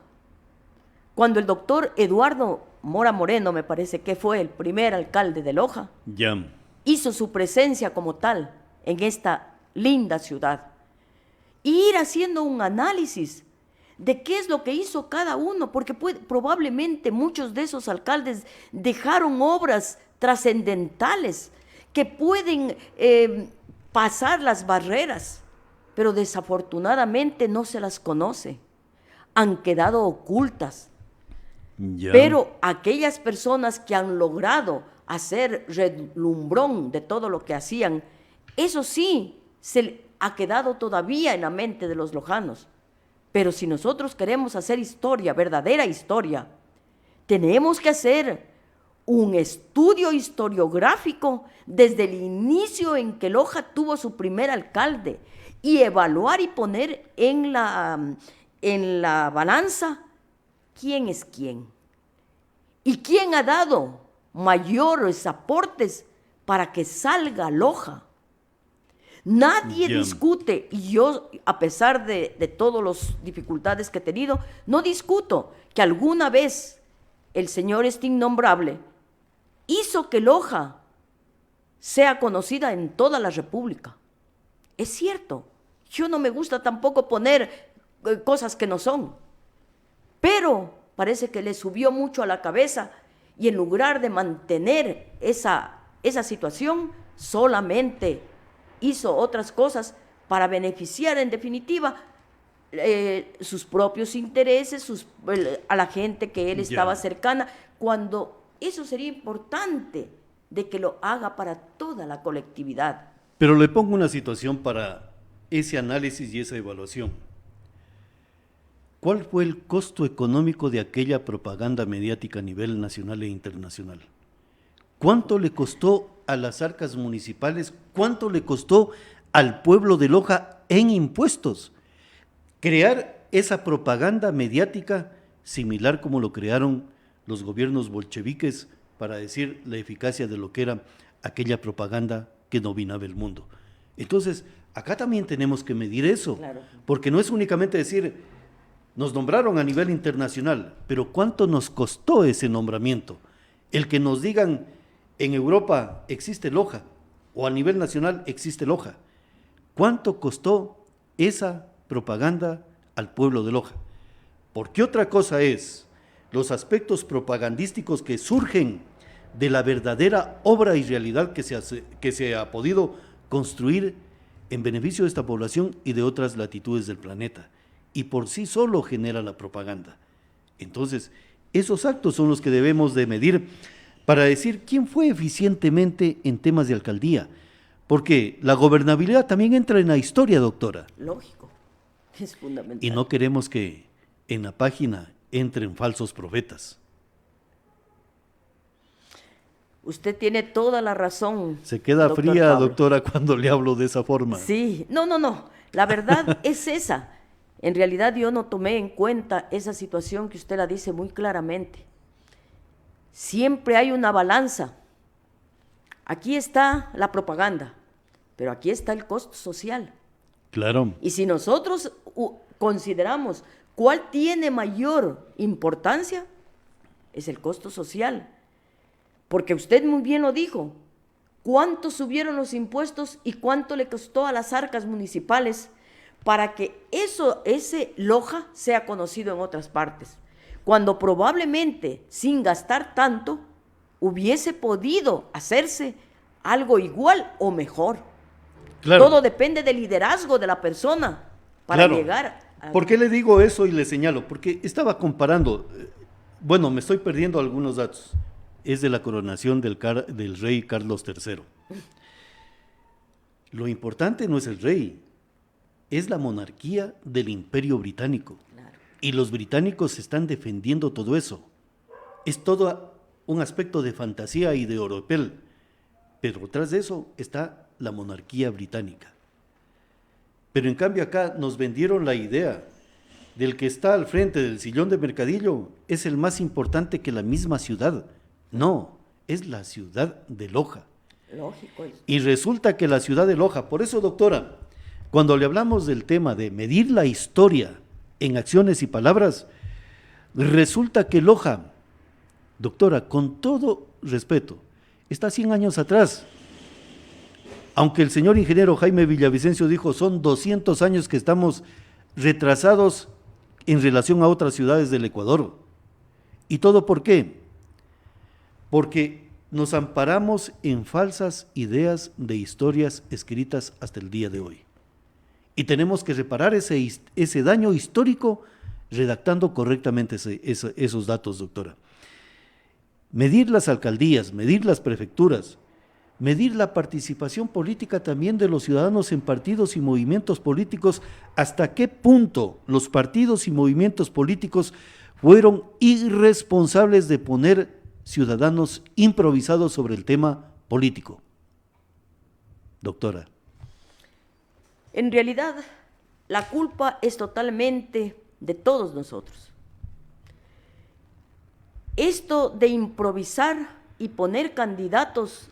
Cuando el doctor Eduardo Mora Moreno, me parece que fue el primer alcalde de Loja, Ya. hizo su presencia como tal en esta linda ciudad. Y ir haciendo un análisis de qué es lo que hizo cada uno, porque probablemente muchos de esos alcaldes dejaron obras trascendentales que pueden pasar las barreras, pero desafortunadamente no se las conoce, han quedado ocultas. Ya. Pero aquellas personas que han logrado hacer relumbrón de todo lo que hacían, eso sí, se ha quedado todavía en la mente de los lojanos. Pero si nosotros queremos hacer historia, verdadera historia, tenemos que hacer un estudio historiográfico desde el inicio en que Loja tuvo su primer alcalde y evaluar y poner en la balanza quién es quién y quién ha dado mayores aportes para que salga Loja. Nadie discute, y yo, a pesar de todas las dificultades que he tenido, no discuto que alguna vez el señor este innombrable hizo que Loja sea conocida en toda la República. Es cierto, yo no me gusta tampoco poner cosas que no son, pero parece que le subió mucho a la cabeza y en lugar de mantener esa situación, solamente hizo otras cosas para beneficiar en definitiva sus propios intereses, a la gente que él estaba cercana, cuando eso sería importante de que lo haga para toda la colectividad. Pero le pongo una situación para ese análisis y esa evaluación. ¿Cuál fue el costo económico de aquella propaganda mediática a nivel nacional e internacional? ¿Cuánto le costó a las arcas municipales? ¿Cuánto le costó al pueblo de Loja en impuestos crear esa propaganda mediática similar como lo crearon los gobiernos bolcheviques para decir la eficacia de lo que era aquella propaganda que dominaba el mundo? Entonces, acá también tenemos que medir eso, claro, porque no es únicamente decir, nos nombraron a nivel internacional, pero ¿cuánto nos costó ese nombramiento? El que nos digan, en Europa existe Loja, o a nivel nacional existe Loja. ¿Cuánto costó esa propaganda al pueblo de Loja? Porque otra cosa es los aspectos propagandísticos que surgen de la verdadera obra y realidad que se ha podido construir en beneficio de esta población y de otras latitudes del planeta, y por sí solo genera la propaganda. Entonces, esos actos son los que debemos de medir para decir quién fue eficientemente en temas de alcaldía, porque la gobernabilidad también entra en la historia, doctora. Lógico, es fundamental. Y no queremos que en la página entren falsos profetas. Usted tiene toda la razón. Se queda fría, Pablo, doctora, cuando le hablo de esa forma. Sí, no, la verdad es esa. En realidad yo no tomé en cuenta esa situación que usted la dice muy claramente. Siempre hay una balanza. Aquí está la propaganda, pero aquí está el costo social. Claro. Y si nosotros consideramos cuál tiene mayor importancia, es el costo social. Porque usted muy bien lo dijo, ¿cuánto subieron los impuestos y cuánto le costó a las arcas municipales para que ese Loja sea conocido en otras partes? Cuando probablemente, sin gastar tanto, hubiese podido hacerse algo igual o mejor. Claro. Todo depende del liderazgo de la persona para llegar a... ¿Por qué le digo eso y le señalo? Porque estaba comparando, bueno, me estoy perdiendo algunos datos. Es de la coronación del rey Carlos III. Lo importante no es el rey, es la monarquía del Imperio Británico. Claro. Y los británicos están defendiendo todo eso. Es todo un aspecto de fantasía y de oropel, pero detrás de eso está la monarquía británica. Pero en cambio acá nos vendieron la idea del que está al frente del sillón de Mercadillo es el más importante que la misma ciudad. No, es la ciudad de Loja. Lógico. Y resulta que la ciudad de Loja, por eso, doctora, cuando le hablamos del tema de medir la historia en acciones y palabras, resulta que Loja, doctora, con todo respeto, está 100 años atrás. Aunque el señor ingeniero Jaime Villavicencio dijo, son 200 años que estamos retrasados en relación a otras ciudades del Ecuador. ¿Y todo por qué? Porque nos amparamos en falsas ideas de historias escritas hasta el día de hoy. Y tenemos que reparar ese daño histórico redactando correctamente esos datos, doctora. Medir las alcaldías, medir las prefecturas, medir la participación política también de los ciudadanos en partidos y movimientos políticos, hasta qué punto los partidos y movimientos políticos fueron irresponsables de poner ciudadanos improvisados sobre el tema político. Doctora. En realidad, la culpa es totalmente de todos nosotros. Esto de improvisar y poner candidatos,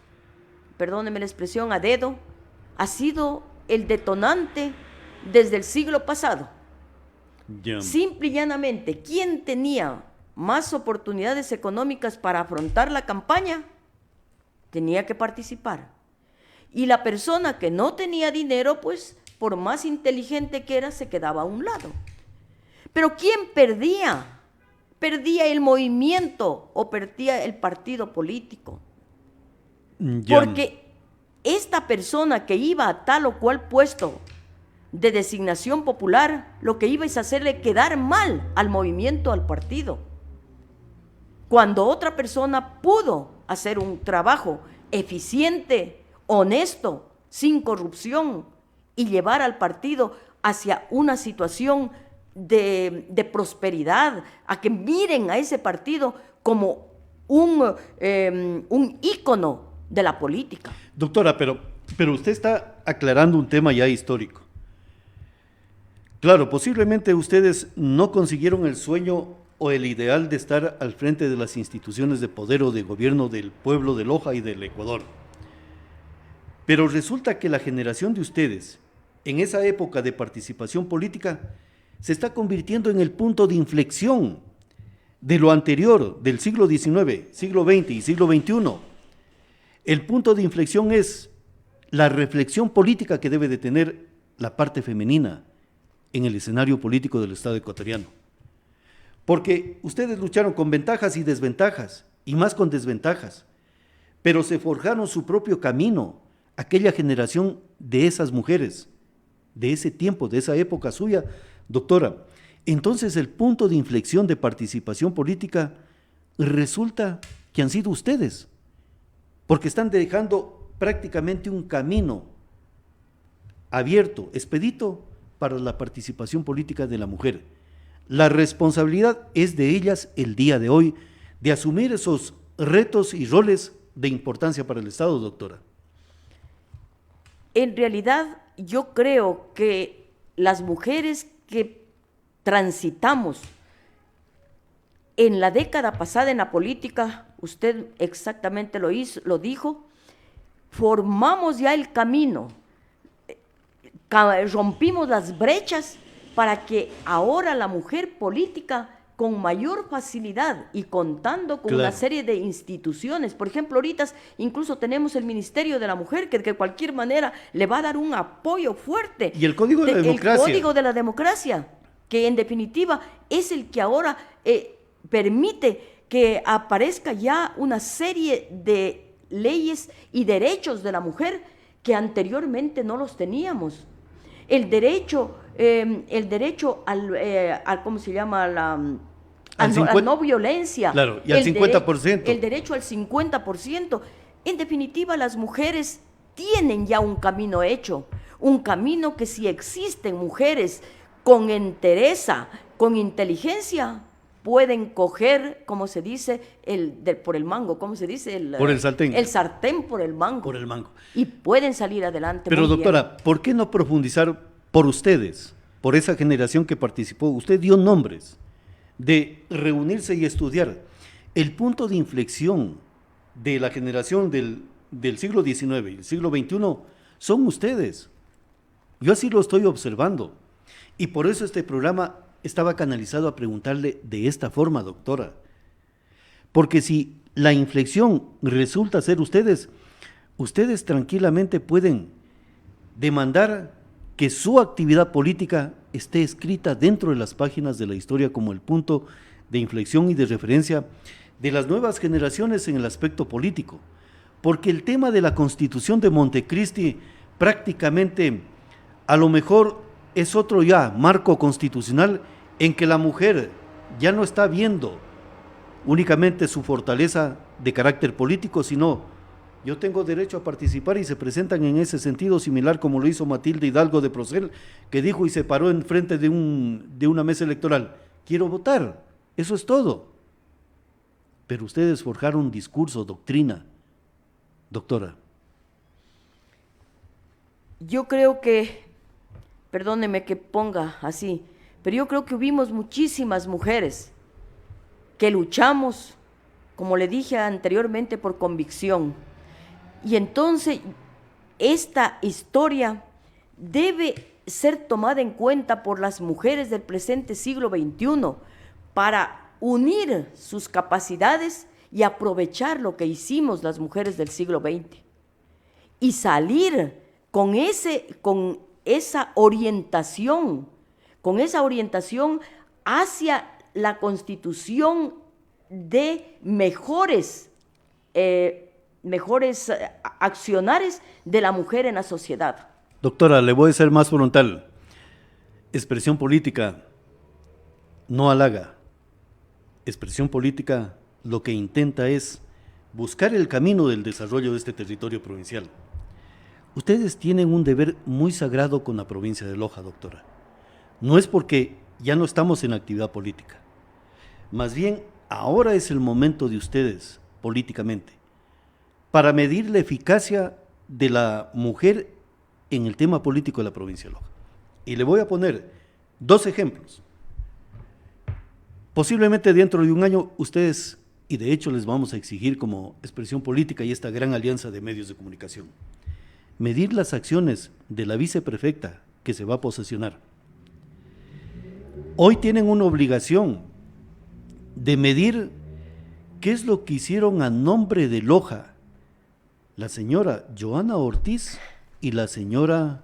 perdóneme la expresión, a dedo, ha sido el detonante desde el siglo pasado. Simple y llanamente, ¿quién tenía más oportunidades económicas para afrontar la campaña? Tenía que participar. Y la persona que no tenía dinero, pues, por más inteligente que era, se quedaba a un lado. Pero ¿quién perdía? Perdía el movimiento o perdía el partido político. Porque esta persona que iba a tal o cual puesto de designación popular, lo que iba es hacerle quedar mal al movimiento, al partido. Cuando otra persona pudo hacer un trabajo eficiente, honesto, sin corrupción, y llevar al partido hacia una situación de prosperidad, a que miren a ese partido como un ícono de la política. Doctora, pero usted está aclarando un tema ya histórico. Claro, posiblemente ustedes no consiguieron el sueño o el ideal de estar al frente de las instituciones de poder o de gobierno del pueblo de Loja y del Ecuador. Pero resulta que la generación de ustedes, en esa época de participación política, se está convirtiendo en el punto de inflexión de lo anterior, del siglo XIX, siglo XX y siglo XXI. El punto de inflexión es la reflexión política que debe de tener la parte femenina en el escenario político del Estado ecuatoriano. Porque ustedes lucharon con ventajas y desventajas, y más con desventajas, pero se forjaron su propio camino, aquella generación de esas mujeres, de ese tiempo, de esa época suya, doctora. Entonces el punto de inflexión de participación política resulta que han sido ustedes, porque están dejando prácticamente un camino abierto, expedito, para la participación política de la mujer. La responsabilidad es de ellas el día de hoy, de asumir esos retos y roles de importancia para el Estado, doctora. En realidad, yo creo que las mujeres que transitamos en la década pasada en la política, usted exactamente lo dijo, formamos ya el camino, rompimos las brechas para que ahora la mujer política, con mayor facilidad y contando con una serie de instituciones, por ejemplo, ahorita incluso tenemos el Ministerio de la Mujer, que de cualquier manera le va a dar un apoyo fuerte. Y el Código de la Democracia. El Código de la Democracia, que en definitiva es el que ahora permite que aparezca ya una serie de leyes y derechos de la mujer que anteriormente no los teníamos. El derecho al ¿cómo se llama? A no violencia. Claro, y al 50%. El derecho al 50%. En definitiva, las mujeres tienen ya un camino hecho, un camino que si existen mujeres con entereza, con inteligencia, pueden coger, como se dice, por el mango, ¿cómo se dice? Por el sartén. El sartén por el mango. Por el mango. Y pueden salir adelante. Pero doctora, ¿por qué no profundizar por ustedes, por esa generación que participó? Usted dio nombres de reunirse y estudiar. El punto de inflexión de la generación del siglo XIX y el siglo XXI son ustedes. Yo así lo estoy observando. Y por eso este programa estaba canalizado a preguntarle de esta forma, doctora. Porque si la inflexión resulta ser ustedes, ustedes tranquilamente pueden demandar que su actividad política esté escrita dentro de las páginas de la historia como el punto de inflexión y de referencia de las nuevas generaciones en el aspecto político, porque el tema de la Constitución de Montecristi prácticamente a lo mejor es otro ya marco constitucional en que la mujer ya no está viendo únicamente su fortaleza de carácter político, sino yo tengo derecho a participar, y se presentan en ese sentido similar como lo hizo Matilde Hidalgo de Procel, que dijo y se paró en frente de una mesa electoral: quiero votar, eso es todo. Pero ustedes forjaron discurso, doctrina, doctora. Yo creo que, perdóneme que ponga así, pero yo creo que hubimos muchísimas mujeres que luchamos, como le dije anteriormente, por convicción. Y entonces esta historia debe ser tomada en cuenta por las mujeres del presente siglo XXI para unir sus capacidades y aprovechar lo que hicimos las mujeres del siglo XX y salir con esa orientación hacia la constitución de mejores accionares de la mujer en la sociedad. Doctora, le voy a ser más frontal. Expresión política no halaga. Expresión política lo que intenta es buscar el camino del desarrollo de este territorio provincial. Ustedes tienen un deber muy sagrado con la provincia de Loja, doctora. No es porque ya no estamos en actividad política. Más bien, ahora es el momento de ustedes, políticamente, para medir la eficacia de la mujer en el tema político de la provincia de Loja. Y le voy a poner 2 ejemplos. Posiblemente dentro de un año ustedes, y de hecho les vamos a exigir como expresión política y esta gran alianza de medios de comunicación, medir las acciones de la viceprefecta que se va a posesionar. Hoy tienen una obligación de medir qué es lo que hicieron a nombre de Loja la señora Joana Ortiz y la señora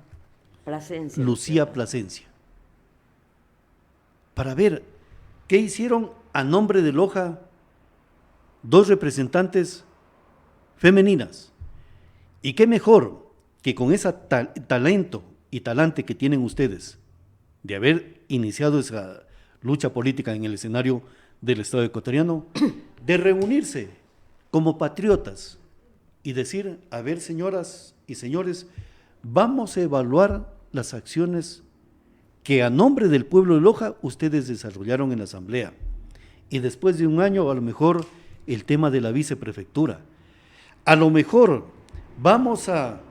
Plasencia. Lucía Plasencia, para ver qué hicieron a nombre de Loja 2 representantes femeninas. Y qué mejor que con ese talento y talante que tienen ustedes de haber iniciado esa lucha política en el escenario del Estado ecuatoriano, de reunirse como patriotas y decir: a ver, señoras y señores, vamos a evaluar las acciones que a nombre del pueblo de Loja ustedes desarrollaron en la asamblea, y después de un año a lo mejor el tema de la viceprefectura, a lo mejor vamos a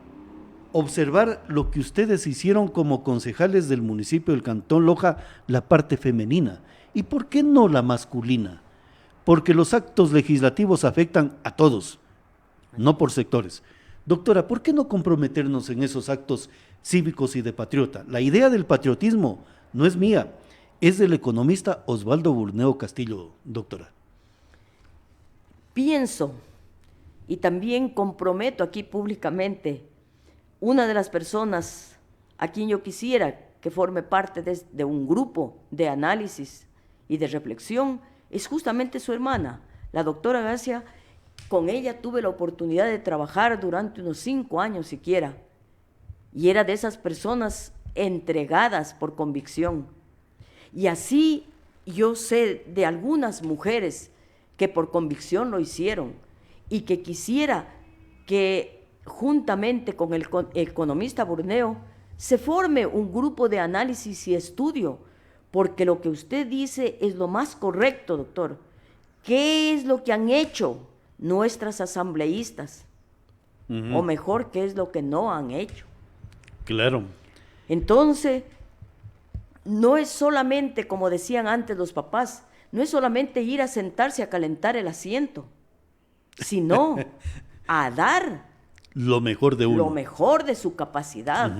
observar lo que ustedes hicieron como concejales del municipio del Cantón Loja, la parte femenina, y por qué no la masculina, porque los actos legislativos afectan a todos, no por sectores. Doctora, ¿por qué no comprometernos en esos actos cívicos y de patriota? La idea del patriotismo no es mía, es del economista Osvaldo Burneo Castillo, doctora. Pienso y también comprometo aquí públicamente, una de las personas a quien yo quisiera que forme parte de un grupo de análisis y de reflexión es justamente su hermana, la doctora García. Con ella tuve la oportunidad de trabajar durante unos 5 años siquiera, y era de esas personas entregadas por convicción. Y así yo sé de algunas mujeres que por convicción lo hicieron, y que quisiera que juntamente con el economista Burneo se forme un grupo de análisis y estudio, porque lo que usted dice es lo más correcto, doctor. ¿Qué es lo que han hecho nuestras asambleístas? O mejor, ¿qué es lo que no han hecho? Claro. Entonces, no es solamente, como decían antes los papás, no es solamente ir a sentarse a calentar el asiento, sino a dar lo mejor de uno. Lo mejor de su capacidad,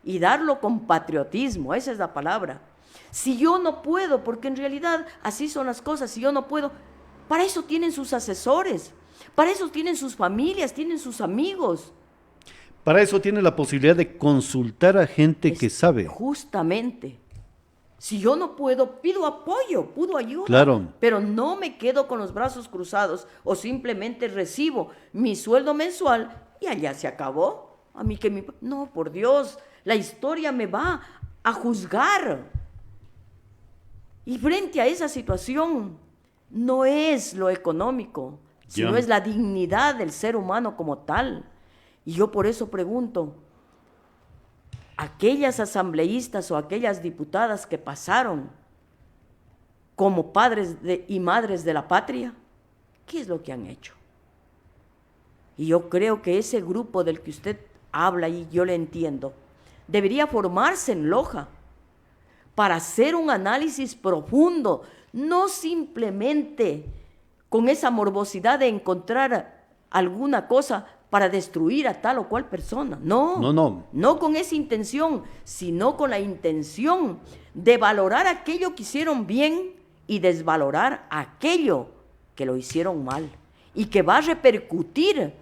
y darlo con patriotismo, esa es la palabra. Si yo no puedo, porque en realidad así son las cosas, si yo no puedo, para eso tienen sus asesores, para eso tienen sus familias, tienen sus amigos, Para eso tiene la posibilidad de consultar a gente que sabe. Justamente. Si yo no puedo, pido apoyo, pido ayuda. Claro. Pero no me quedo con los brazos cruzados o simplemente recibo mi sueldo mensual y allá se acabó. A mí que no, por Dios, la historia me va a juzgar. Y frente a esa situación, no es lo económico, sino es la dignidad del ser humano como tal. Y yo por eso pregunto, aquellas asambleístas o aquellas diputadas que pasaron como padres y madres de la patria, ¿qué es lo que han hecho? Y yo creo que ese grupo del que usted habla, y yo le entiendo, debería formarse en Loja para hacer un análisis profundo, no simplemente con esa morbosidad de encontrar alguna cosa para destruir a tal o cual persona. No con esa intención, sino con la intención de valorar aquello que hicieron bien y desvalorar aquello que lo hicieron mal y que va a repercutir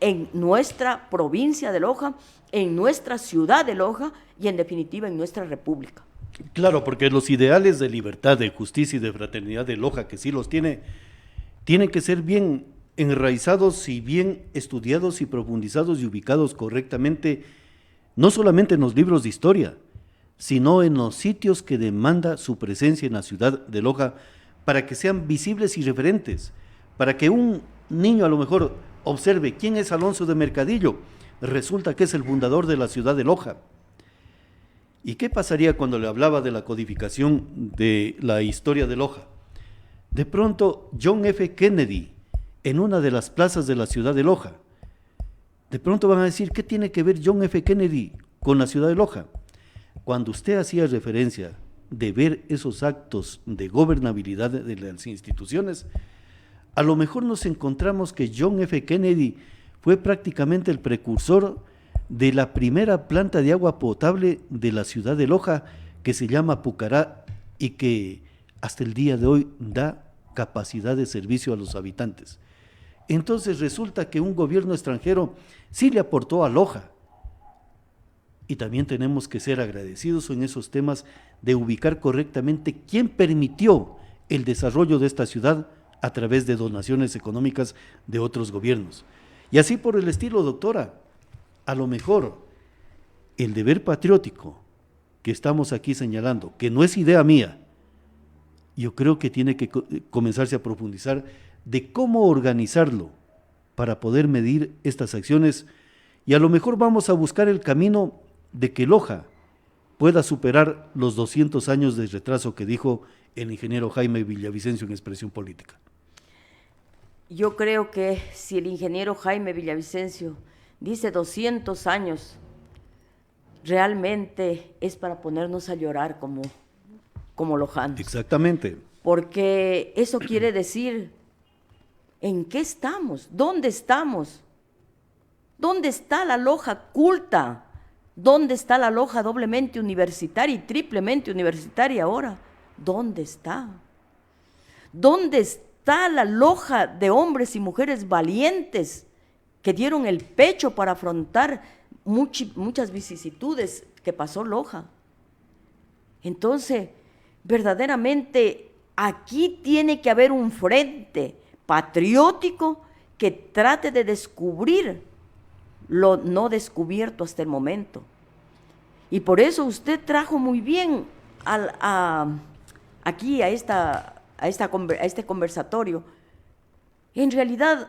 en nuestra provincia de Loja, en nuestra ciudad de Loja y en definitiva en nuestra república. Claro, porque los ideales de libertad, de justicia y de fraternidad de Loja, que sí los tienen que ser bien enraizados y bien estudiados y profundizados y ubicados correctamente, no solamente en los libros de historia, sino en los sitios que demanda su presencia en la ciudad de Loja, para que sean visibles y referentes, para que un niño a lo mejor observe quién es Alonso de Mercadillo, resulta que es el fundador de la ciudad de Loja. ¿Y qué pasaría cuando le hablaba de la codificación de la historia de Loja? De pronto, John F. Kennedy, en una de las plazas de la ciudad de Loja, de pronto van a decir, ¿qué tiene que ver John F. Kennedy con la ciudad de Loja? Cuando usted hacía referencia de ver esos actos de gobernabilidad de las instituciones, a lo mejor nos encontramos que John F. Kennedy fue prácticamente el precursor de la primera planta de agua potable de la ciudad de Loja, que se llama Pucará y que hasta el día de hoy da capacidad de servicio a los habitantes. Entonces resulta que un gobierno extranjero sí le aportó a Loja, y también tenemos que ser agradecidos en esos temas de ubicar correctamente quién permitió el desarrollo de esta ciudad a través de donaciones económicas de otros gobiernos. Y así por el estilo, doctora, a lo mejor el deber patriótico que estamos aquí señalando, que no es idea mía, yo creo que tiene que comenzarse a profundizar de cómo organizarlo para poder medir estas acciones, y a lo mejor vamos a buscar el camino de que Loja pueda superar los 200 años de retraso que dijo el ingeniero Jaime Villavicencio en Expresión Política. Yo creo que si el ingeniero Jaime Villavicencio dice 200 años, realmente es para ponernos a llorar como lojanos. Exactamente. Porque eso quiere decir, ¿en qué estamos? ¿Dónde estamos? ¿Dónde está la Loja culta? ¿Dónde está la Loja doblemente universitaria y triplemente universitaria ahora? ¿Dónde está? ¿Dónde está la Loja de hombres y mujeres valientes que dieron el pecho para afrontar muchas vicisitudes que pasó Loja? Entonces, verdaderamente, aquí tiene que haber un frente patriótico que trate de descubrir lo no descubierto hasta el momento. Y por eso usted trajo muy bien aquí a este conversatorio. En realidad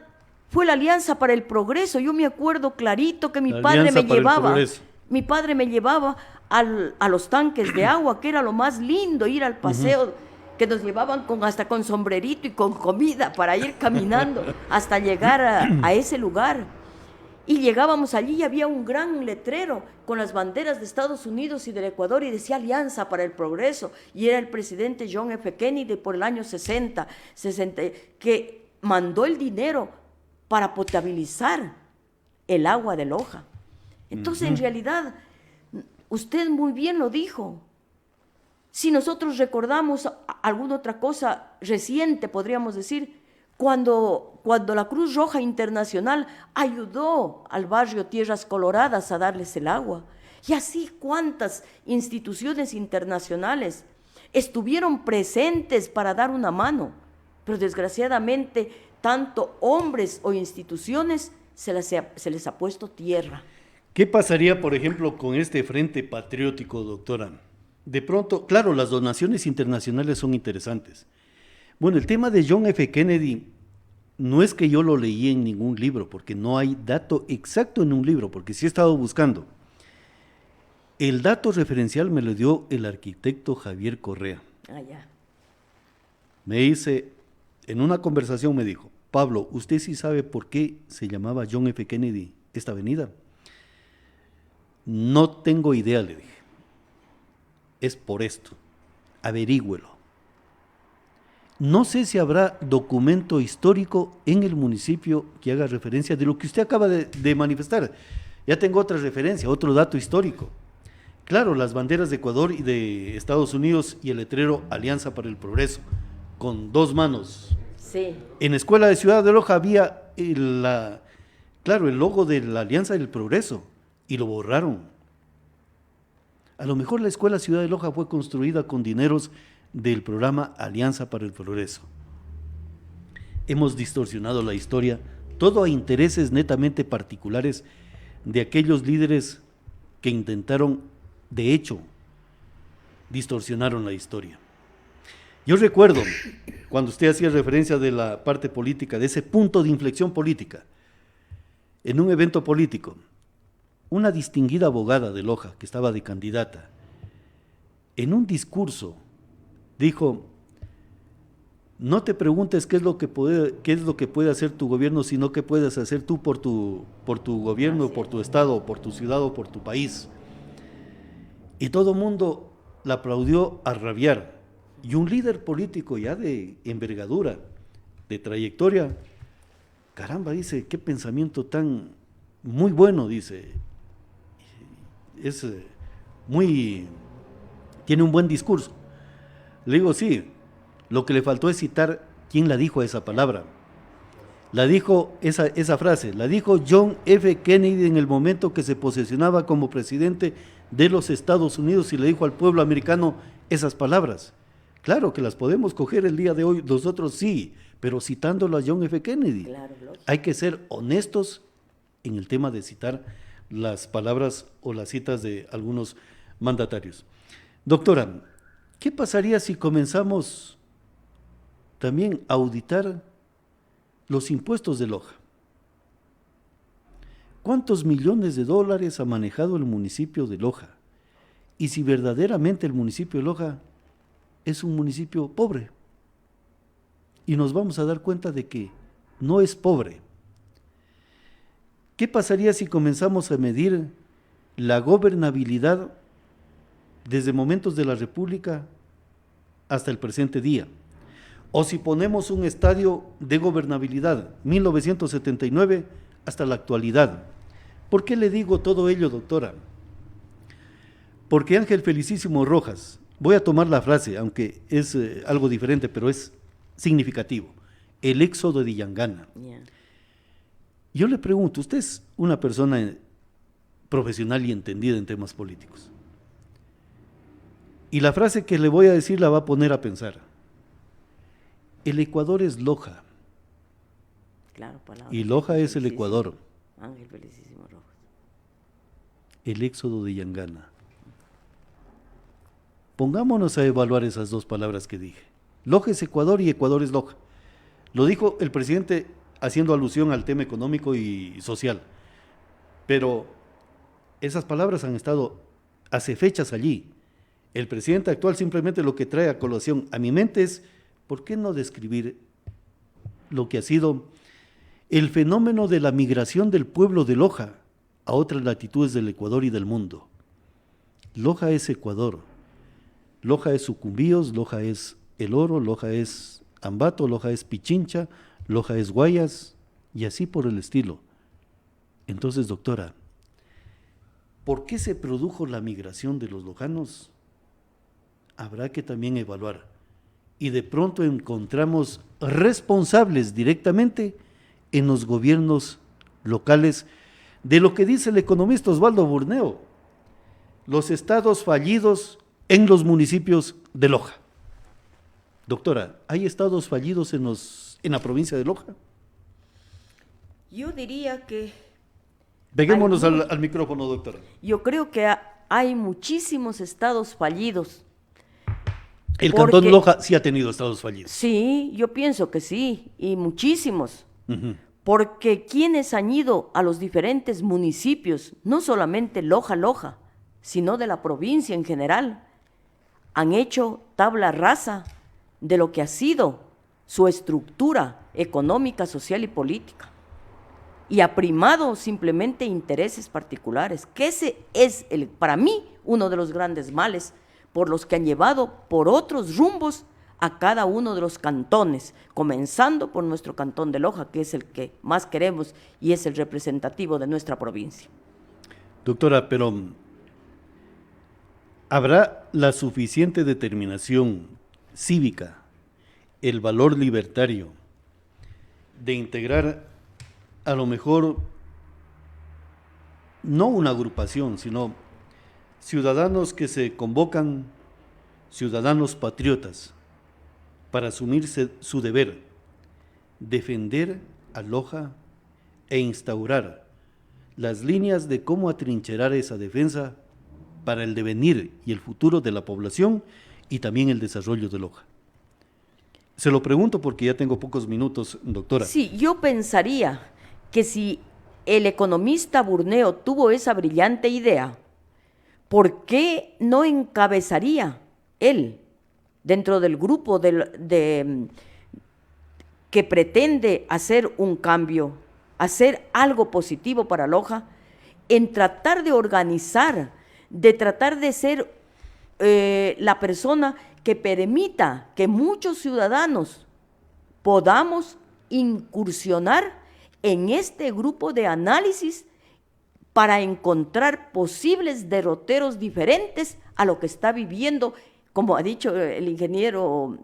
fue la Alianza para el Progreso. Yo me acuerdo clarito que mi padre me llevaba a los tanques de agua, que era lo más lindo, ir al paseo, que nos llevaban hasta con sombrerito y con comida para ir caminando hasta llegar a ese lugar. Y llegábamos allí y había un gran letrero con las banderas de Estados Unidos y del Ecuador y decía Alianza para el Progreso, y era el presidente John F. Kennedy por el año 60, que mandó el dinero para potabilizar el agua de Loja. Entonces, en realidad, usted muy bien lo dijo. Si nosotros recordamos alguna otra cosa reciente, podríamos decir, cuando la Cruz Roja Internacional ayudó al barrio Tierras Coloradas a darles el agua. Y así cuántas instituciones internacionales estuvieron presentes para dar una mano. Pero desgraciadamente, tanto hombres o instituciones se les ha puesto tierra. ¿Qué pasaría, por ejemplo, con este Frente Patriótico, doctora? De pronto, claro, las donaciones internacionales son interesantes. Bueno, el tema de John F. Kennedy no es que yo lo leí en ningún libro, porque no hay dato exacto en un libro, porque sí he estado buscando. El dato referencial me lo dio el arquitecto Javier Correa. Ya. Me dice, en una conversación me dijo, Pablo, ¿usted sí sabe por qué se llamaba John F. Kennedy esta avenida? No tengo idea, le dije. Es por esto. Averígüelo. No sé si habrá documento histórico en el municipio que haga referencia de lo que usted acaba de manifestar. Ya tengo otra referencia, otro dato histórico. Claro, las banderas de Ecuador y de Estados Unidos y el letrero Alianza para el Progreso, con dos manos. Sí. En la escuela de Ciudad de Loja había el logo de la Alianza del Progreso y lo borraron. A lo mejor la escuela Ciudad de Loja fue construida con dineros del programa Alianza para el Progreso. Hemos distorsionado la historia, todo a intereses netamente particulares de aquellos líderes que intentaron, de hecho, distorsionaron la historia. Yo recuerdo, cuando usted hacía referencia de la parte política, de ese punto de inflexión política, en un evento político, una distinguida abogada de Loja, que estaba de candidata, en un discurso dijo, no te preguntes qué es lo que puede hacer tu gobierno, sino qué puedes hacer tú por tu gobierno, por tu estado, por tu ciudad o por tu país. Y todo el mundo la aplaudió a rabiar. Y un líder político ya de envergadura, de trayectoria, caramba, dice, qué pensamiento tan muy bueno, dice. Es tiene un buen discurso. Le digo, sí, lo que le faltó es citar quién la dijo esa palabra. La dijo, esa frase, la dijo John F. Kennedy en el momento que se posesionaba como presidente de los Estados Unidos y le dijo al pueblo americano esas palabras. Claro que las podemos coger el día de hoy, nosotros sí, pero citándolo a John F. Kennedy. Claro, hay que ser honestos en el tema de citar las palabras o las citas de algunos mandatarios. Doctora, ¿qué pasaría si comenzamos también a auditar los impuestos de Loja? ¿Cuántos millones de dólares ha manejado el municipio de Loja? Y si verdaderamente el municipio de Loja es un municipio pobre. Y nos vamos a dar cuenta de que no es pobre. ¿Qué pasaría si comenzamos a medir la gobernabilidad desde momentos de la República hasta el presente día? O si ponemos un estadio de gobernabilidad, 1979 hasta la actualidad. ¿Por qué le digo todo ello, doctora? Porque Ángel Felicísimo Rojas, voy a tomar la frase, aunque es algo diferente, pero es significativo, el éxodo de Yangana. Yeah. Yo le pregunto, usted es una persona profesional y entendida en temas políticos. Y la frase que le voy a decir la va a poner a pensar. El Ecuador es Loja. Claro, y Loja es el Ecuador. Ángel Felicísimo Rojas. El éxodo de Yangana. Pongámonos a evaluar esas dos palabras que dije. Loja es Ecuador y Ecuador es Loja. Lo dijo el presidente haciendo alusión al tema económico y social. Pero esas palabras han estado hace fechas allí. El presidente actual simplemente lo que trae a colación a mi mente es, ¿por qué no describir lo que ha sido el fenómeno de la migración del pueblo de Loja a otras latitudes del Ecuador y del mundo? Loja es Ecuador, Loja es Sucumbíos, Loja es El Oro, Loja es Ambato, Loja es Pichincha, Loja es Guayas, y así por el estilo. Entonces, doctora, ¿por qué se produjo la migración de los lojanos? Habrá que también evaluar. y de pronto encontramos responsables directamente en los gobiernos locales de lo que dice el economista Osvaldo Burneo, los estados fallidos en los municipios de Loja. Doctora, ¿hay estados fallidos en la provincia de Loja? Yo diría que Peguémonos al micrófono, doctora. yo creo que hay muchísimos estados fallidos. El Porque- Cantón Loja sí ha tenido estados fallidos. Sí, yo pienso que sí, y muchísimos. Ujú. Porque quienes han ido a los diferentes municipios, no solamente Loja, sino de la provincia en general, han hecho tabla rasa de lo que ha sido su estructura económica, social y política. Y ha primado simplemente intereses particulares, que ese es, para mí, uno de los grandes males por los que han llevado por otros rumbos a cada uno de los cantones, comenzando por nuestro cantón de Loja, que es el que más queremos y es el representativo de nuestra provincia. Doctora, pero ¿habrá la suficiente determinación cívica, el valor libertario de integrar a lo mejor no una agrupación, sino ciudadanos que se convocan, ciudadanos patriotas, para asumirse su deber, defender a Loja e instaurar las líneas de cómo atrincherar esa defensa para el devenir y el futuro de la población y también el desarrollo de Loja? Se lo pregunto porque ya tengo pocos minutos, doctora. Sí, yo pensaría que si el economista Burneo tuvo esa brillante idea, ¿por qué no encabezaría él dentro del grupo que pretende hacer un cambio, hacer algo positivo para Loja, en tratar de organizar, de tratar de ser la persona que permita que muchos ciudadanos podamos incursionar en este grupo de análisis para encontrar posibles derroteros diferentes a lo que está viviendo, como ha dicho el ingeniero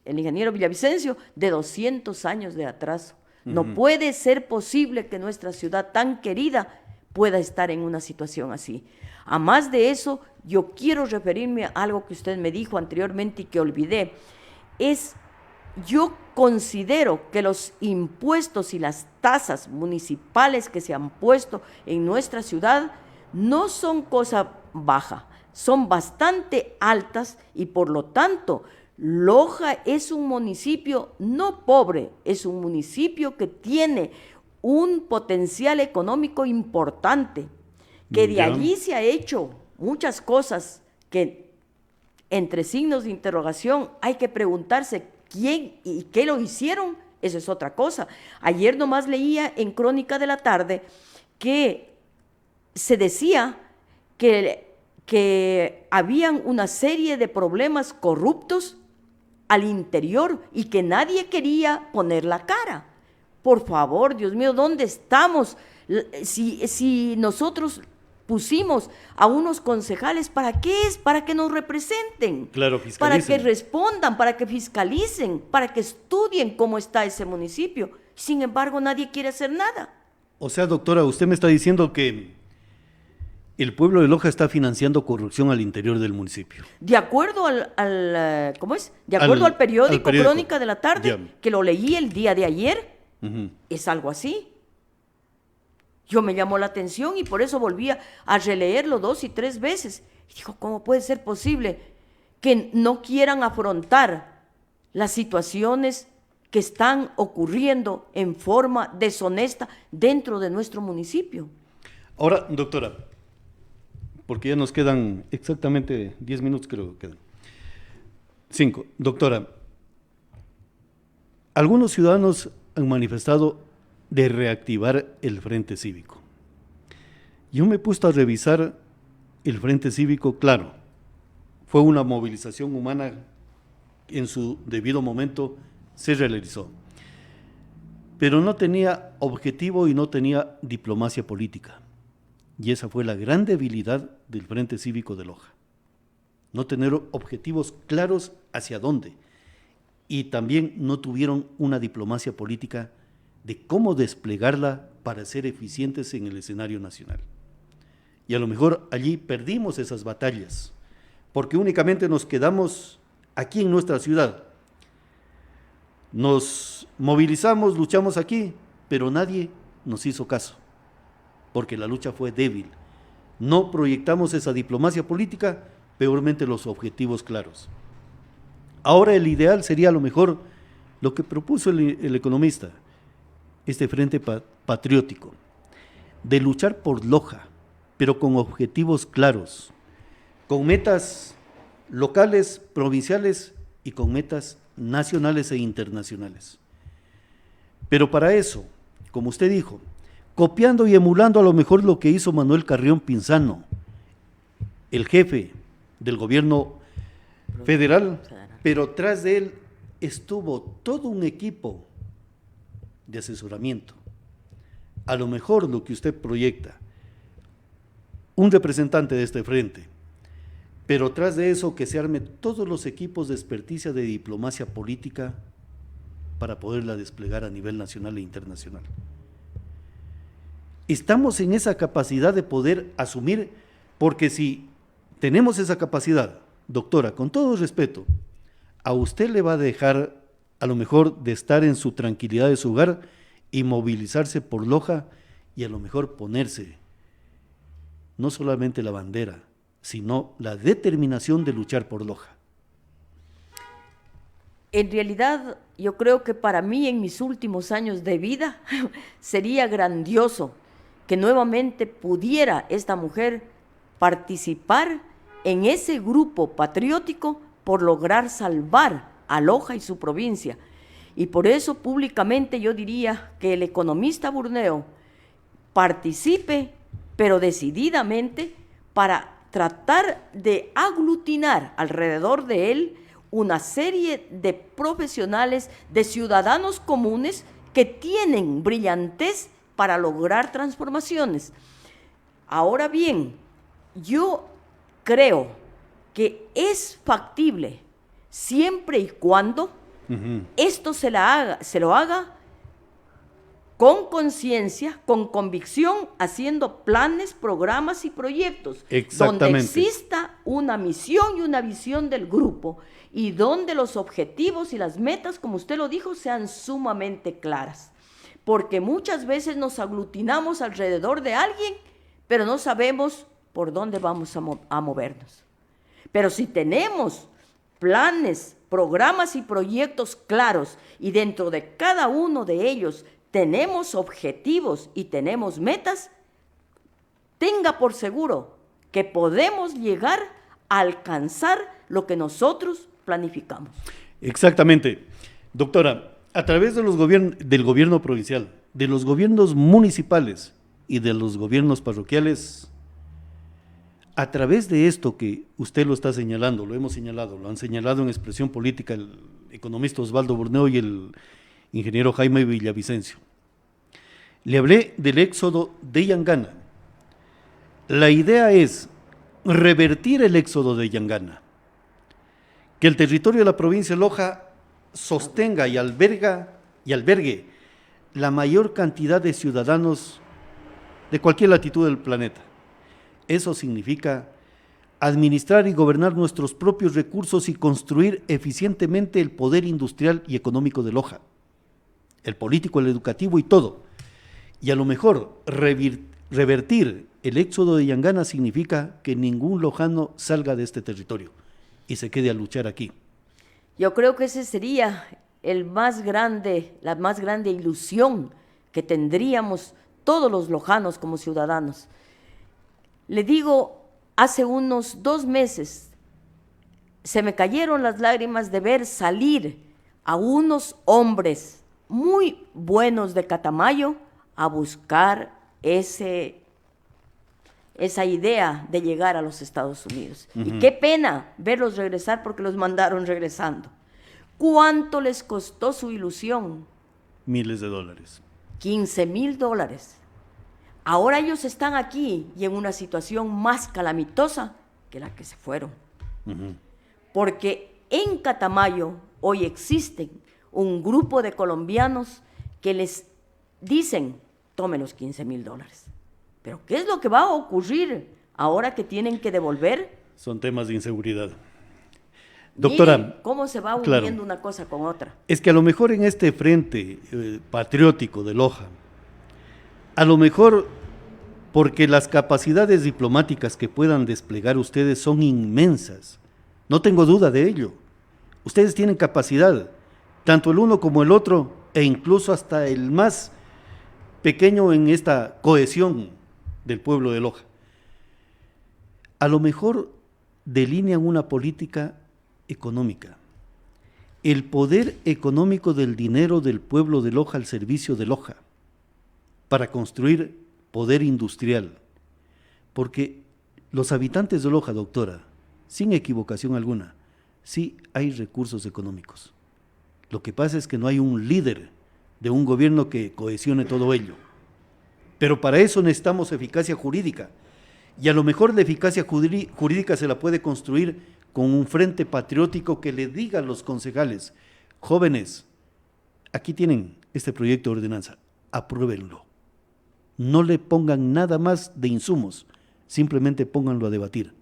Villavicencio, de 200 años de atraso. No puede ser posible que nuestra ciudad tan querida pueda estar en una situación así. A más de eso, yo quiero referirme a algo que usted me dijo anteriormente y que olvidé. Yo considero que los impuestos y las tasas municipales que se han puesto en nuestra ciudad no son cosa baja, son bastante altas y por lo tanto Loja es un municipio no pobre, es un municipio que tiene un potencial económico importante, que de Ya. allí se ha hecho muchas cosas que entre signos de interrogación hay que preguntarse quién y qué lo hicieron, eso es otra cosa. Ayer nomás leía en Crónica de la Tarde que se decía que habían una serie de problemas corruptos al interior y que nadie quería poner la cara. Por favor, Dios mío, ¿dónde estamos? Si nosotros pusimos a unos concejales, ¿para qué es? Para que nos representen. Claro, para fiscalicen. que respondan, para que fiscalicen, para que estudien cómo está ese municipio. Sin embargo, nadie quiere hacer nada. O sea, doctora, usted me está diciendo que el pueblo de Loja está financiando corrupción al interior del municipio. De acuerdo ¿cómo es? De acuerdo al periódico Crónica de la Tarde, Ya. que lo leí el día de ayer, Ujú. es algo así. Yo me llamó la atención y por eso volví a releerlo 2 y 3 veces. Y digo, ¿cómo puede ser posible que no quieran afrontar las situaciones que están ocurriendo en forma deshonesta dentro de nuestro municipio? Ahora, doctora, porque ya nos quedan exactamente 10 minutos, creo que quedan. 5. Doctora, algunos ciudadanos han manifestado de reactivar el Frente Cívico. Yo me he puesto a revisar el Frente Cívico, claro, fue una movilización humana en su debido momento, se realizó, pero no tenía objetivo y no tenía diplomacia política. Y esa fue la gran debilidad del Frente Cívico de Loja. No tener objetivos claros hacia dónde. y también no tuvieron una diplomacia política de cómo desplegarla para ser eficientes en el escenario nacional. Y a lo mejor allí perdimos esas batallas, porque únicamente nos quedamos aquí en nuestra ciudad. Nos movilizamos, luchamos aquí, pero nadie nos hizo caso, porque la lucha fue débil. No proyectamos esa diplomacia política, peormente los objetivos claros. Ahora el ideal sería a lo mejor lo que propuso el economista, este frente patriótico, de luchar por Loja, pero con objetivos claros, con metas locales, provinciales y con metas nacionales e internacionales. Pero para eso, como usted dijo, copiando y emulando a lo mejor lo que hizo Manuel Carrión Pinzano, el jefe del gobierno federal, pero tras de él estuvo todo un equipo de asesoramiento. A lo mejor lo que usted proyecta, un representante de este frente, pero tras de eso que se arme todos los equipos de experticia de diplomacia política para poderla desplegar a nivel nacional e internacional. Estamos en esa capacidad de poder asumir, porque si tenemos esa capacidad, doctora, con todo respeto, a usted le va a dejar a lo mejor de estar en su tranquilidad de su hogar y movilizarse por Loja y a lo mejor ponerse no solamente la bandera, sino la determinación de luchar por Loja. En realidad, yo creo que para mí en mis últimos años de vida sería grandioso que nuevamente pudiera esta mujer participar en ese grupo patriótico por lograr salvar a Loja y su provincia. Y por eso públicamente yo diría que el economista Burneo participe, pero decididamente, para tratar de aglutinar alrededor de él una serie de profesionales, de ciudadanos comunes que tienen brillantez para lograr transformaciones. Ahora bien, yo creo que es factible siempre y cuando esto se lo haga con conciencia, con convicción, haciendo planes, programas y proyectos, donde exista una misión y una visión del grupo y donde los objetivos y las metas, como usted lo dijo, sean sumamente claras. Porque muchas veces nos aglutinamos alrededor de alguien, pero no sabemos por dónde vamos a movernos. Pero si tenemos planes, programas y proyectos claros y dentro de cada uno de ellos tenemos objetivos y tenemos metas, tenga por seguro que podemos llegar a alcanzar lo que nosotros planificamos. Exactamente. Doctora, a través de del gobierno provincial, de los gobiernos municipales y de los gobiernos parroquiales, a través de esto que usted lo está señalando, lo hemos señalado, lo han señalado en expresión política el economista Osvaldo Burneo y el ingeniero Jaime Villavicencio. Le hablé del éxodo de Yangana. La idea es revertir el éxodo de Yangana, que el territorio de la provincia de Loja sostenga y albergue la mayor cantidad de ciudadanos de cualquier latitud del planeta. Eso significa administrar y gobernar nuestros propios recursos y construir eficientemente el poder industrial y económico de Loja, el político, el educativo y todo. Y a lo mejor revertir el éxodo de Yangana significa que ningún lojano salga de este territorio y se quede a luchar aquí. Yo creo que ese sería la más grande ilusión que tendríamos todos los lojanos como ciudadanos. Le digo, hace unos 2 meses se me cayeron las lágrimas de ver salir a unos hombres muy buenos de Catamayo a buscar esa idea de llegar a los Estados Unidos. Y qué pena verlos regresar porque los mandaron regresando. ¿Cuánto les costó su ilusión? Miles de dólares. $15,000. Ahora ellos están aquí y en una situación más calamitosa que la que se fueron. Porque en Catamayo hoy existen un grupo de colombianos que les dicen, tome los $15,000. Pero ¿qué es lo que va a ocurrir ahora que tienen que devolver? Son temas de inseguridad. Doctora, miren cómo se va claro, uniendo una cosa con otra. es que a lo mejor en este frente patriótico de Loja, a lo mejor porque las capacidades diplomáticas que puedan desplegar ustedes son inmensas, no tengo duda de ello. Ustedes tienen capacidad, tanto el uno como el otro, e incluso hasta el más pequeño en esta cohesión del pueblo de Loja. A lo mejor delinean una política económica, el poder económico del dinero del pueblo de Loja al servicio de Loja, para construir poder industrial, porque los habitantes de Loja, doctora, sin equivocación alguna, sí hay recursos económicos. Lo que pasa es que no hay un líder de un gobierno que cohesione todo ello. Pero para eso necesitamos eficacia jurídica, y a lo mejor la eficacia jurídica se la puede construir con un frente patriótico que le diga a los concejales: jóvenes, aquí tienen este proyecto de ordenanza, apruébenlo. No le pongan nada más de insumos, simplemente pónganlo a debatir,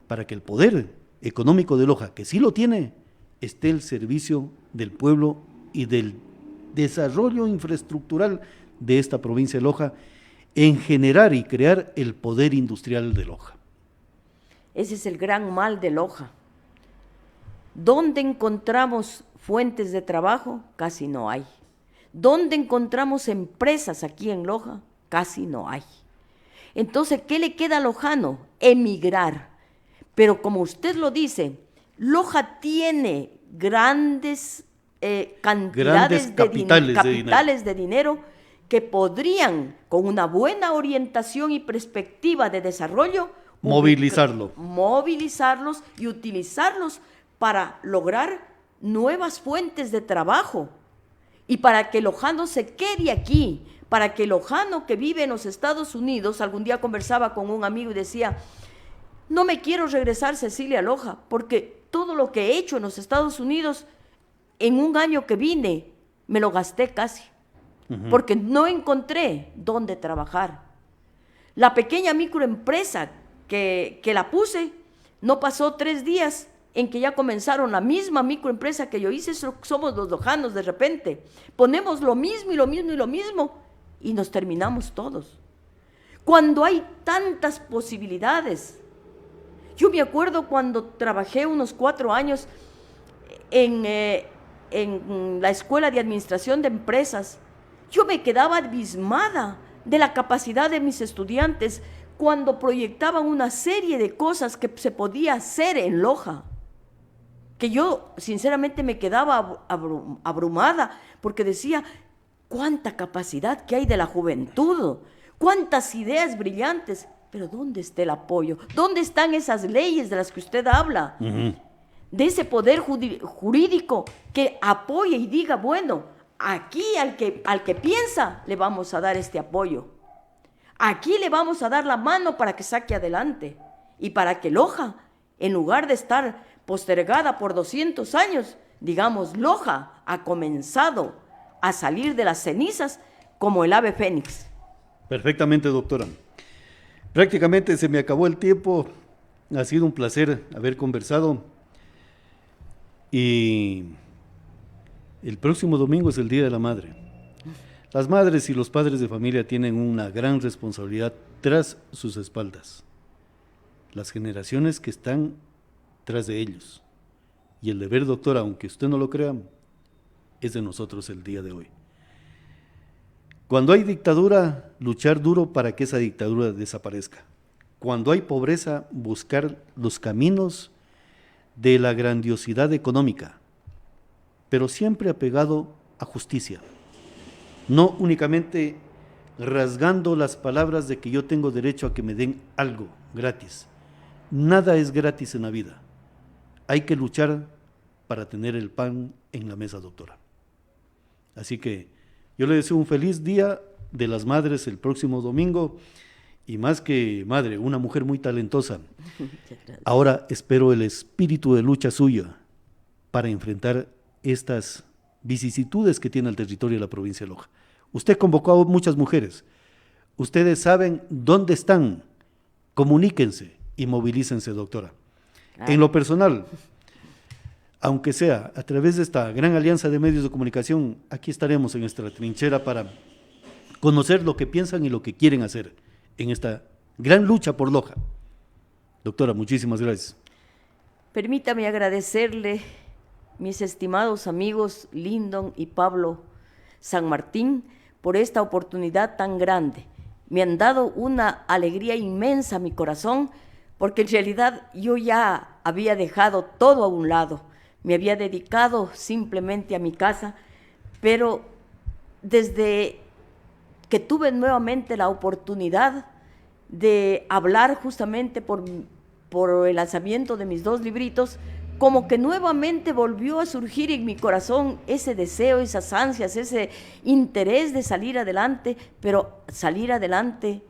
para que el poder económico de Loja, que sí lo tiene, esté al servicio del pueblo y del desarrollo infraestructural de esta provincia de Loja, en generar y crear el poder industrial de Loja. Ese es el gran mal de Loja. ¿Dónde encontramos fuentes de trabajo? Casi no hay. ¿Dónde encontramos empresas aquí en Loja? Casi no hay. Entonces, ¿qué le queda a lojano? Emigrar. Pero como usted lo dice, Loja tiene grandes cantidades capitales de dinero que podrían, con una buena orientación y perspectiva de desarrollo, movilizarlos y utilizarlos para lograr nuevas fuentes de trabajo y para que el lojano se quede aquí, para que el lojano que vive en los Estados Unidos, algún día conversaba con un amigo y decía, no me quiero regresar, Cecilia, a Loja, porque todo lo que he hecho en los Estados Unidos, en un año que vine, me lo gasté casi, porque no encontré dónde trabajar. La pequeña microempresa que la puse, no pasó 3 días en que ya comenzaron la misma microempresa que yo hice. Somos los lojanos de repente, ponemos lo mismo y lo mismo y lo mismo y nos terminamos todos. Cuando hay tantas posibilidades. Yo me acuerdo cuando trabajé unos 4 años en la Escuela de Administración de Empresas, yo me quedaba abismada de la capacidad de mis estudiantes cuando proyectaban una serie de cosas que se podía hacer en Loja, que yo sinceramente me quedaba abrumada, porque decía, cuánta capacidad que hay de la juventud, cuántas ideas brillantes, pero ¿dónde está el apoyo? ¿Dónde están esas leyes de las que usted habla? De ese poder jurídico que apoye y diga, bueno, aquí al que piensa le vamos a dar este apoyo. Aquí le vamos a dar la mano para que saque adelante y para que Loja, en lugar de estar postergada por 200 años, digamos, Loja ha comenzado a salir de las cenizas como el ave fénix. Perfectamente, doctora. Prácticamente se me acabó el tiempo, ha sido un placer haber conversado y el próximo domingo es el Día de la Madre. Las madres y los padres de familia tienen una gran responsabilidad tras sus espaldas, las generaciones que están tras de ellos. Y el deber, doctora, aunque usted no lo crea, es de nosotros el día de hoy. Cuando hay dictadura, luchar duro para que esa dictadura desaparezca. Cuando hay pobreza, buscar los caminos de la grandiosidad económica, pero siempre apegado a justicia. No únicamente rasgando las palabras de que yo tengo derecho a que me den algo gratis. Nada es gratis en la vida. Hay que luchar para tener el pan en la mesa, doctora. Así que yo le deseo un feliz Día de las Madres el próximo domingo, y más que madre, una mujer muy talentosa. Ahora espero el espíritu de lucha suya para enfrentar estas vicisitudes que tiene el territorio de la provincia de Loja. Usted convocó a muchas mujeres. Ustedes saben dónde están. Comuníquense y movilícense, doctora. En lo personal, aunque sea a través de esta gran alianza de medios de comunicación, aquí estaremos en nuestra trinchera para conocer lo que piensan y lo que quieren hacer en esta gran lucha por Loja. Doctora, muchísimas gracias. Permítame agradecerle, mis estimados amigos Lindon y Pablo San Martín, por esta oportunidad tan grande. Me han dado una alegría inmensa a mi corazón, porque en realidad yo ya había dejado todo a un lado, me había dedicado simplemente a mi casa, pero desde que tuve nuevamente la oportunidad de hablar justamente por el lanzamiento de mis 2 libritos, como que nuevamente volvió a surgir en mi corazón ese deseo, esas ansias, ese interés de salir adelante, pero salir adelante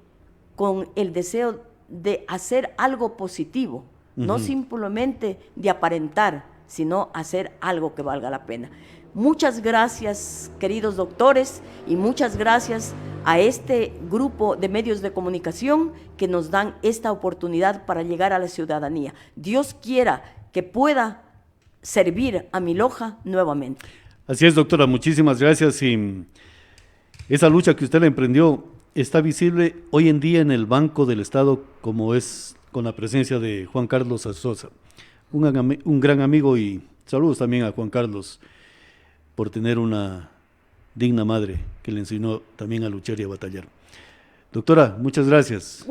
con el deseo de hacer algo positivo, no simplemente de aparentar, sino hacer algo que valga la pena. Muchas gracias, queridos doctores, y muchas gracias a este grupo de medios de comunicación que nos dan esta oportunidad para llegar a la ciudadanía. Dios quiera que pueda servir a mi Loja nuevamente. Así es, doctora, muchísimas gracias. Y esa lucha que usted la emprendió está visible hoy en día en el Banco del Estado, como es con la presencia de Juan Carlos Sosa, un gran amigo, y saludos también a Juan Carlos por tener una digna madre que le enseñó también a luchar y a batallar. Doctora, muchas gracias.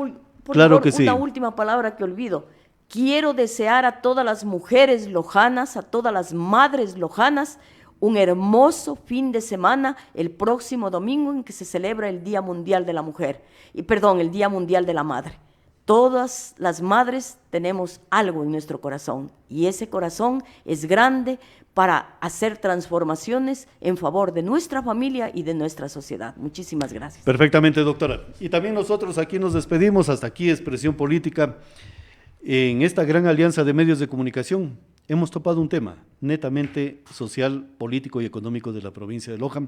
Claro que sí. Una última palabra que olvido. Quiero desear a todas las mujeres lojanas, a todas las madres lojanas, un hermoso fin de semana el próximo domingo en que se celebra el Día Mundial de la Mujer, el Día Mundial de la Madre. Todas las madres tenemos algo en nuestro corazón y ese corazón es grande para hacer transformaciones en favor de nuestra familia y de nuestra sociedad. Muchísimas gracias. Perfectamente, doctora. Y también nosotros aquí nos despedimos. Hasta aquí Expresión Política. En esta gran alianza de medios de comunicación hemos topado un tema netamente social, político y económico de la provincia de Loja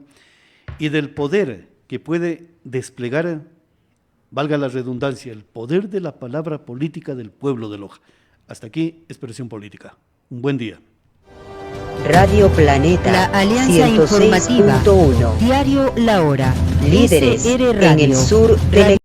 y del poder que puede desplegar, valga la redundancia, el poder de la palabra política del pueblo de Loja. Hasta aquí Expresión Política. Un buen día. Radio Planeta, la alianza informativa, 106.1. Diario La Hora, Líderes SR en Radio, el sur del